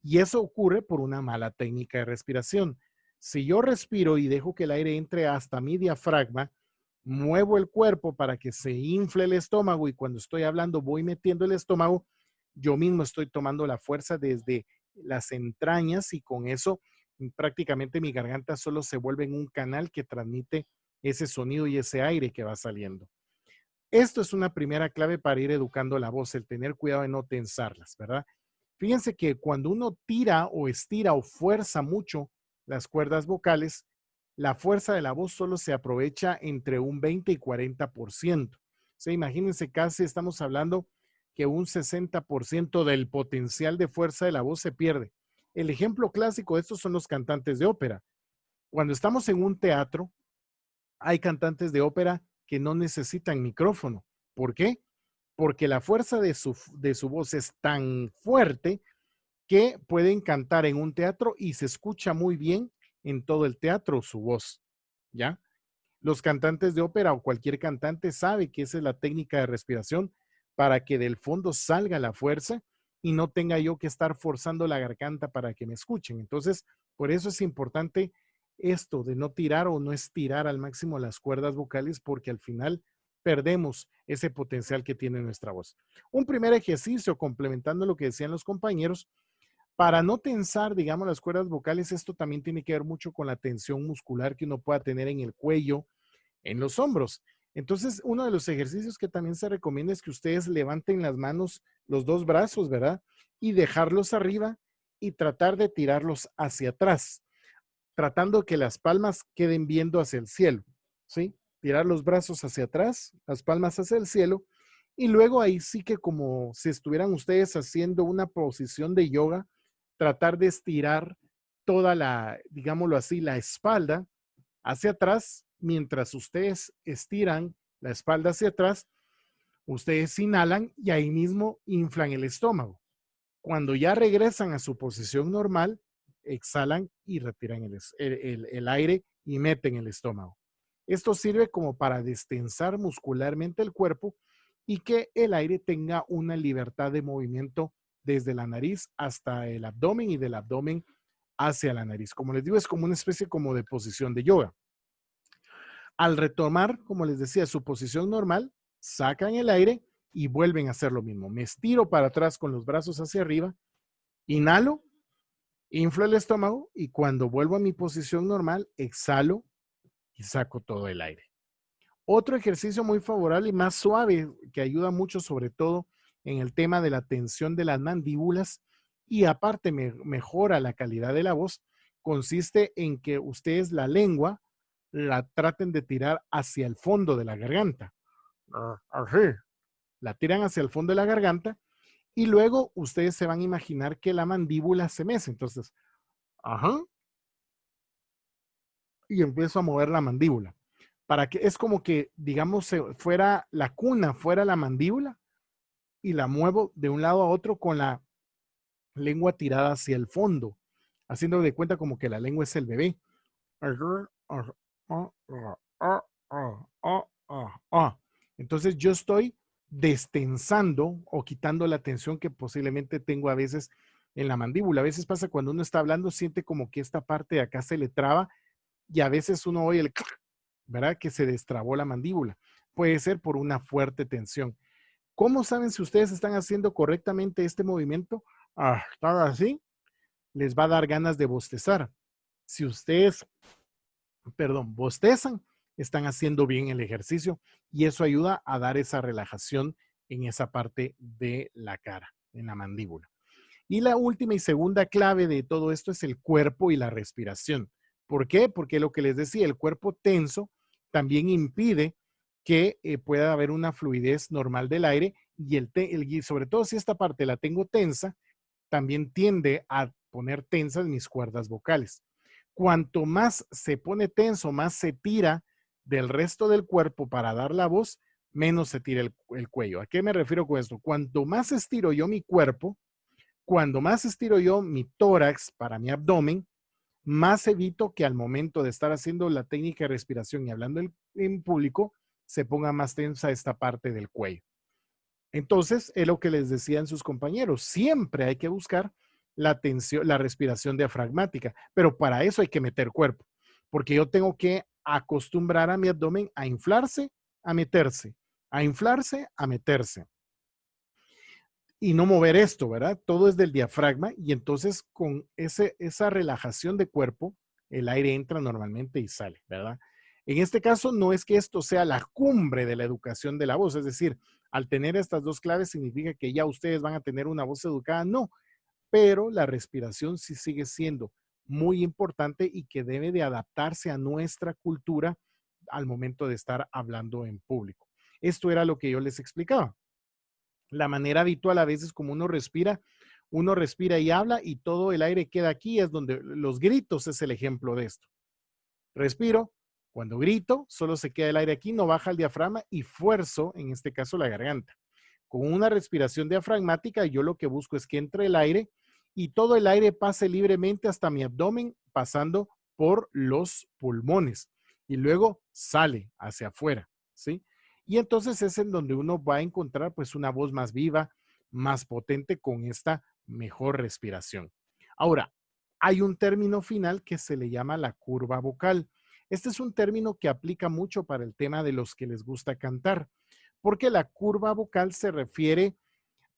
Y eso ocurre por una mala técnica de respiración. Si yo respiro y dejo que el aire entre hasta mi diafragma, muevo el cuerpo para que se infle el estómago y cuando estoy hablando voy metiendo el estómago, yo mismo estoy tomando la fuerza desde las entrañas y con eso prácticamente mi garganta solo se vuelve en un canal que transmite ese sonido y ese aire que va saliendo. Esto es una primera clave para ir educando la voz, el tener cuidado de no tensarlas, ¿verdad? Fíjense que cuando uno tira o estira o fuerza mucho las cuerdas vocales, la fuerza de la voz solo se aprovecha entre un 20 y 40%. O sea, imagínense, casi estamos hablando que un 60% del potencial de fuerza de la voz se pierde. El ejemplo clásico de estos son los cantantes de ópera. Cuando estamos en un teatro, hay cantantes de ópera que no necesitan micrófono. ¿Por qué? Porque la fuerza de su voz es tan fuerte que pueden cantar en un teatro y se escucha muy bien en todo el teatro su voz, ¿ya? Los cantantes de ópera o cualquier cantante sabe que esa es la técnica de respiración para que del fondo salga la fuerza y no tenga yo que estar forzando la garganta para que me escuchen. Entonces, por eso es importante esto de no tirar o no estirar al máximo las cuerdas vocales, porque al final perdemos ese potencial que tiene nuestra voz. Un primer ejercicio, complementando lo que decían los compañeros, para no tensar, digamos, las cuerdas vocales, esto también tiene que ver mucho con la tensión muscular que uno pueda tener en el cuello, en los hombros. Entonces, uno de los ejercicios que también se recomienda es que ustedes levanten las manos, los dos brazos, ¿verdad? Y dejarlos arriba y tratar de tirarlos hacia atrás, tratando que las palmas queden viendo hacia el cielo, ¿sí? Tirar los brazos hacia atrás, las palmas hacia el cielo, y luego ahí sí que como si estuvieran ustedes haciendo una posición de yoga, tratar de estirar toda la, digámoslo así, la espalda hacia atrás. Mientras ustedes estiran la espalda hacia atrás, ustedes inhalan y ahí mismo inflan el estómago. Cuando ya regresan a su posición normal, exhalan y retiran el aire y meten el estómago. Esto sirve como para destensar muscularmente el cuerpo y que el aire tenga una libertad de movimiento desde la nariz hasta el abdomen y del abdomen hacia la nariz. Como les digo, es como una especie como de posición de yoga. Al retomar, como les decía, su posición normal, sacan el aire y vuelven a hacer lo mismo. Me estiro para atrás con los brazos hacia arriba, inhalo, inflo el estómago y cuando vuelvo a mi posición normal, exhalo y saco todo el aire. Otro ejercicio muy favorable y más suave que ayuda mucho, sobre todo en el tema de la tensión de las mandíbulas y aparte mejora la calidad de la voz, consiste en que ustedes la lengua la traten de tirar hacia el fondo de la garganta. Así. La tiran hacia el fondo de la garganta y luego ustedes se van a imaginar que la mandíbula se mece. Entonces, ajá. Y empiezo a mover la mandíbula. Para que es como que, digamos, fuera la cuna, fuera la mandíbula y la muevo de un lado a otro con la lengua tirada hacia el fondo, haciendo de cuenta como que la lengua es el bebé. Entonces yo estoy destensando o quitando la tensión que posiblemente tengo a veces en la mandíbula. A veces pasa cuando uno está hablando, siente como que esta parte de acá se le traba y a veces uno oye el clac, ¿verdad? Que se destrabó la mandíbula. Puede ser por una fuerte tensión. ¿Cómo saben si ustedes están haciendo correctamente este movimiento? Están así, les va a dar ganas de bostezar. Si ustedes, bostezan, están haciendo bien el ejercicio y eso ayuda a dar esa relajación en esa parte de la cara, en la mandíbula. Y la última y segunda clave de todo esto es el cuerpo y la respiración. ¿Por qué? Porque lo que les decía, el cuerpo tenso también impide que pueda haber una fluidez normal del aire y sobre todo si esta parte la tengo tensa, también tiende a poner tensas mis cuerdas vocales. Cuanto más se pone tenso, más se tira del resto del cuerpo para dar la voz, menos se tira el cuello. ¿A qué me refiero con esto? Cuanto más estiro yo mi cuerpo, cuando más estiro yo mi tórax para mi abdomen, más evito que al momento de estar haciendo la técnica de respiración y hablando en público, se ponga más tensa esta parte del cuello. Entonces, es lo que les decían sus compañeros, siempre hay que buscar la tensión, la respiración diafragmática, pero para eso hay que meter cuerpo, porque yo tengo que acostumbrar a mi abdomen a inflarse, a meterse, a inflarse, a meterse. Y no mover esto, ¿verdad? Todo es del diafragma y entonces con esa relajación de cuerpo, el aire entra normalmente y sale, ¿verdad? En este caso no es que esto sea la cumbre de la educación de la voz, es decir, al tener estas dos claves significa que ya ustedes van a tener una voz educada, no, pero la respiración sí sigue siendo muy importante y que debe de adaptarse a nuestra cultura al momento de estar hablando en público. Esto era lo que yo les explicaba. la manera habitual a veces como uno respira y habla y todo el aire queda aquí, es donde los gritos es el ejemplo de esto. Respiro, cuando grito, solo se queda el aire aquí, no baja el diafragma y fuerzo, en este caso, la garganta. Con una respiración diafragmática, yo lo que busco es que entre el aire y todo el aire pase libremente hasta mi abdomen, pasando por los pulmones y luego sale hacia afuera, ¿sí? Y entonces es en donde uno va a encontrar pues una voz más viva, más potente con esta mejor respiración. Ahora, hay un término final que se le llama la curva vocal. Este es un término que aplica mucho para el tema de los que les gusta cantar, porque la curva vocal se refiere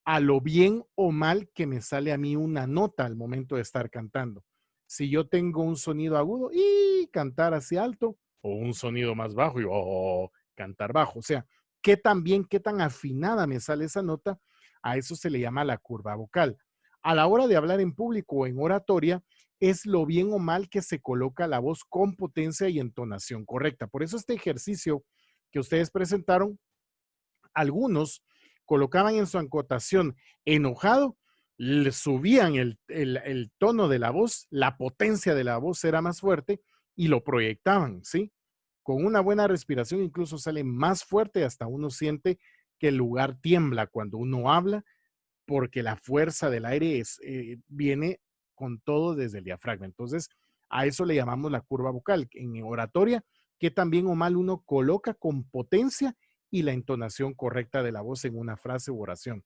a lo bien o mal que me sale a mí una nota al momento de estar cantando. Si yo tengo un sonido agudo y cantar hacia alto, o un sonido más bajo y cantar bajo. O sea, qué tan bien, qué tan afinada me sale esa nota, a eso se le llama la curva vocal. A la hora de hablar en público o en oratoria, es lo bien o mal que se coloca la voz con potencia y entonación correcta. Por eso este ejercicio que ustedes presentaron, algunos colocaban en su acotación enojado, le subían el tono de la voz, la potencia de la voz era más fuerte y lo proyectaban, ¿sí? Con una buena respiración incluso sale más fuerte, hasta uno siente que el lugar tiembla cuando uno habla, porque la fuerza del aire viene con todo desde el diafragma. Entonces, a eso le llamamos la curva vocal. En oratoria, que también o mal uno coloca con potencia y la entonación correcta de la voz en una frase u oración.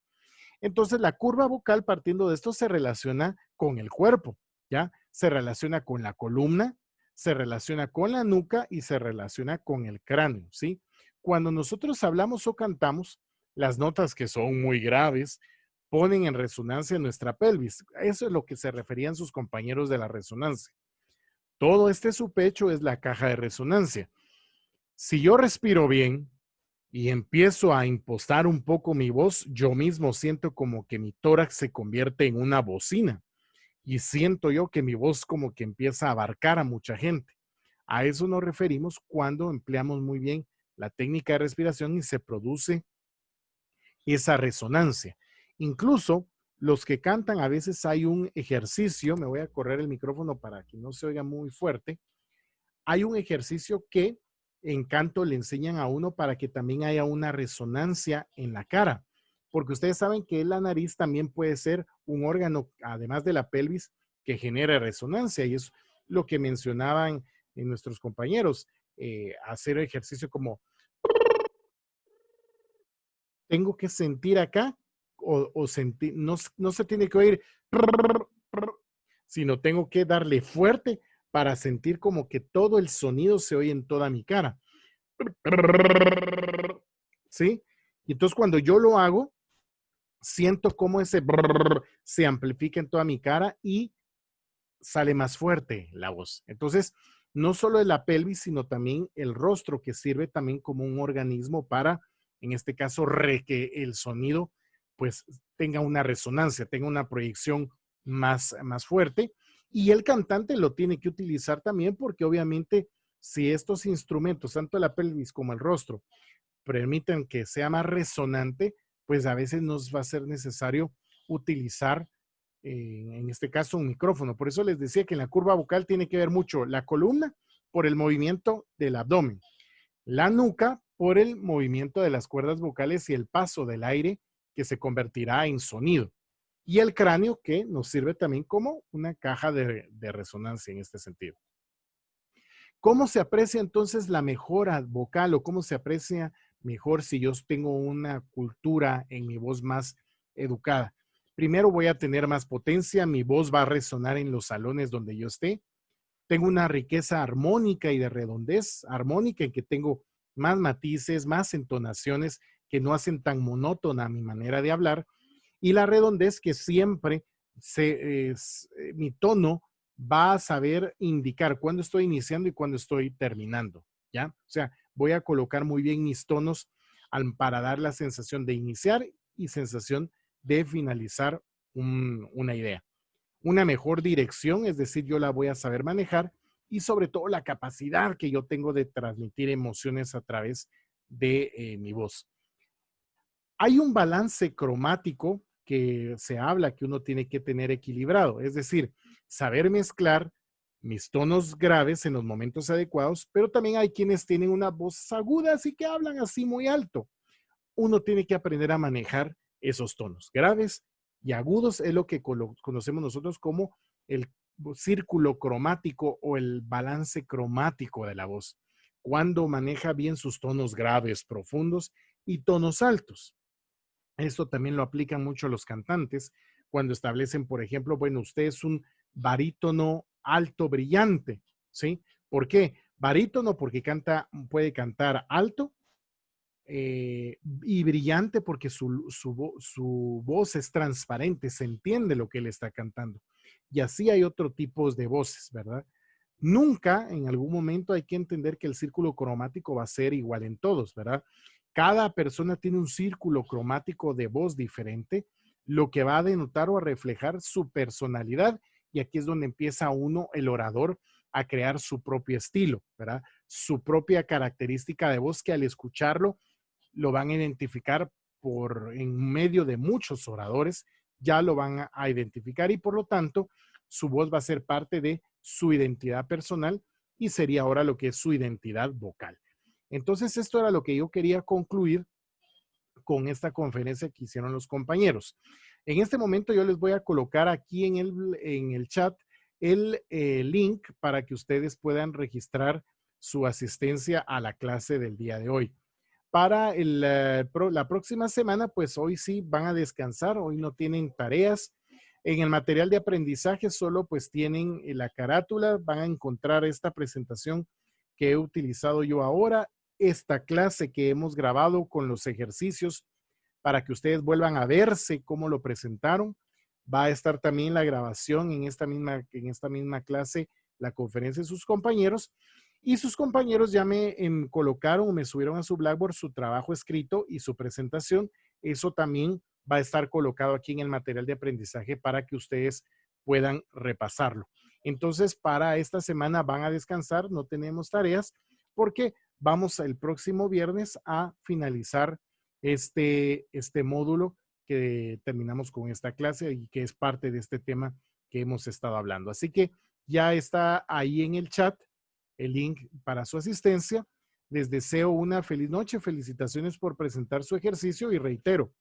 Entonces, la curva vocal, partiendo de esto, se relaciona con el cuerpo, ¿ya? Se relaciona con la columna, se relaciona con la nuca y se relaciona con el cráneo, ¿sí? Cuando nosotros hablamos o cantamos, las notas que son muy graves ponen en resonancia nuestra pelvis. Eso es lo que se referían sus compañeros de la resonancia. Todo su pecho es la caja de resonancia. Si yo respiro bien y empiezo a impostar un poco mi voz, yo mismo siento como que mi tórax se convierte en una bocina y siento yo que mi voz como que empieza a abarcar a mucha gente. A eso nos referimos cuando empleamos muy bien la técnica de respiración y se produce esa resonancia. Incluso los que cantan, a veces hay un ejercicio, me voy a correr el micrófono para que no se oiga muy fuerte, hay un ejercicio que en canto le enseñan a uno para que también haya una resonancia en la cara, porque ustedes saben que la nariz también puede ser un órgano, además de la pelvis, que genera resonancia, y es lo que mencionaban en nuestros compañeros, hacer ejercicio como tengo que sentir acá o sentir, no se tiene que oír, sino tengo que darle fuerte para sentir como que todo el sonido se oye en toda mi cara. ¿Sí? Y entonces cuando yo lo hago, siento como ese se amplifica en toda mi cara y sale más fuerte la voz. Entonces, no solo es la pelvis, sino también el rostro, que sirve también como un organismo para, en este caso, que el sonido pues tenga una resonancia, tenga una proyección más fuerte. Y el cantante lo tiene que utilizar también porque obviamente si estos instrumentos, tanto la pelvis como el rostro, permiten que sea más resonante, pues a veces nos va a ser necesario utilizar, en este caso, un micrófono. Por eso les decía que en la curva vocal tiene que ver mucho la columna por el movimiento del abdomen, la nuca por el movimiento de las cuerdas vocales y el paso del aire que se convertirá en sonido, y el cráneo, que nos sirve también como una caja de resonancia en este sentido. ¿Cómo se aprecia entonces la mejora vocal o cómo se aprecia mejor si yo tengo una cultura en mi voz más educada? Primero voy a tener más potencia, mi voz va a resonar en los salones donde yo esté. Tengo una riqueza armónica y de redondez armónica en que tengo más matices, más entonaciones que no hacen tan monótona mi manera de hablar. Y la redondez que siempre mi tono va a saber indicar cuándo estoy iniciando y cuándo estoy terminando, ¿ya? O sea, voy a colocar muy bien mis tonos para dar la sensación de iniciar y sensación de finalizar una idea. Una mejor dirección, es decir, yo la voy a saber manejar, y sobre todo la capacidad que yo tengo de transmitir emociones a través de mi voz. Hay un balance cromático que se habla que uno tiene que tener equilibrado, es decir, saber mezclar mis tonos graves en los momentos adecuados, pero también hay quienes tienen una voz aguda, así que hablan así muy alto. Uno tiene que aprender a manejar esos tonos graves y agudos, es lo que conocemos nosotros como el círculo cromático o el balance cromático de la voz, cuando maneja bien sus tonos graves, profundos y tonos altos. Esto también lo aplican mucho los cantantes cuando establecen, por ejemplo, bueno, usted es un barítono alto brillante, ¿sí? ¿Por qué? Barítono porque puede cantar alto y brillante porque su voz es transparente, se entiende lo que él está cantando. Y así hay otro tipo de voces, ¿verdad? Nunca, en algún momento, hay que entender que el círculo cromático va a ser igual en todos, ¿verdad? Cada persona tiene un círculo cromático de voz diferente, lo que va a denotar o a reflejar su personalidad, y aquí es donde empieza uno, el orador, a crear su propio estilo, ¿verdad? Su propia característica de voz que al escucharlo lo van a identificar en medio de muchos oradores, ya lo van a identificar y por lo tanto su voz va a ser parte de su identidad personal y sería ahora lo que es su identidad vocal. Entonces esto era lo que yo quería concluir con esta conferencia que hicieron los compañeros. En este momento yo les voy a colocar aquí en el chat el link para que ustedes puedan registrar su asistencia a la clase del día de hoy. Para la próxima semana, pues hoy sí van a descansar, hoy no tienen tareas. En el material de aprendizaje solo pues tienen la carátula, van a encontrar esta presentación que he utilizado yo ahora, esta clase que hemos grabado con los ejercicios para que ustedes vuelvan a verse cómo lo presentaron. Va a estar también la grabación en esta misma clase, la conferencia de sus compañeros. Y sus compañeros ya me colocaron o me subieron a su Blackboard su trabajo escrito y su presentación. Eso también va a estar colocado aquí en el material de aprendizaje para que ustedes puedan repasarlo. Entonces, para esta semana van a descansar, no tenemos tareas porque vamos el próximo viernes a finalizar este módulo que terminamos con esta clase y que es parte de este tema que hemos estado hablando. Así que ya está ahí en el chat el link para su asistencia. Les deseo una feliz noche. Felicitaciones por presentar su ejercicio y reitero,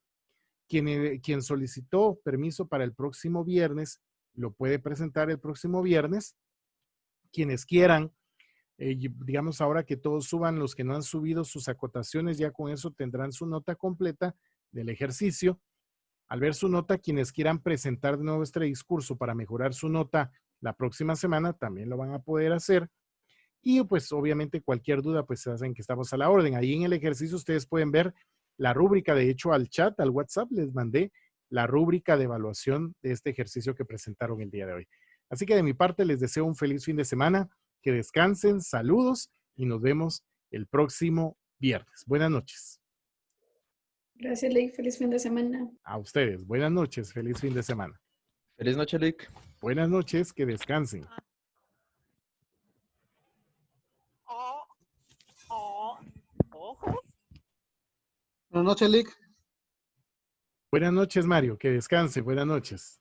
quien solicitó permiso para el próximo viernes, lo puede presentar el próximo viernes. Quienes quieran, digamos ahora que todos suban, los que no han subido sus acotaciones, ya con eso tendrán su nota completa del ejercicio. Al ver su nota, quienes quieran presentar de nuevo este discurso para mejorar su nota la próxima semana, también lo van a poder hacer. Y pues obviamente cualquier duda, pues saben que estamos a la orden. Ahí en el ejercicio ustedes pueden ver la rúbrica, de hecho al chat, al WhatsApp, les mandé la rúbrica de evaluación de este ejercicio que presentaron el día de hoy. Así que de mi parte les deseo un feliz fin de semana, que descansen, saludos y nos vemos el próximo viernes. Buenas noches. Gracias, Lick. Feliz fin de semana. A ustedes, buenas noches, feliz fin de semana. Feliz noche, Lick. Buenas noches, que descansen. Buenas noches, Lick. Buenas noches, Mario. Que descanse. Buenas noches.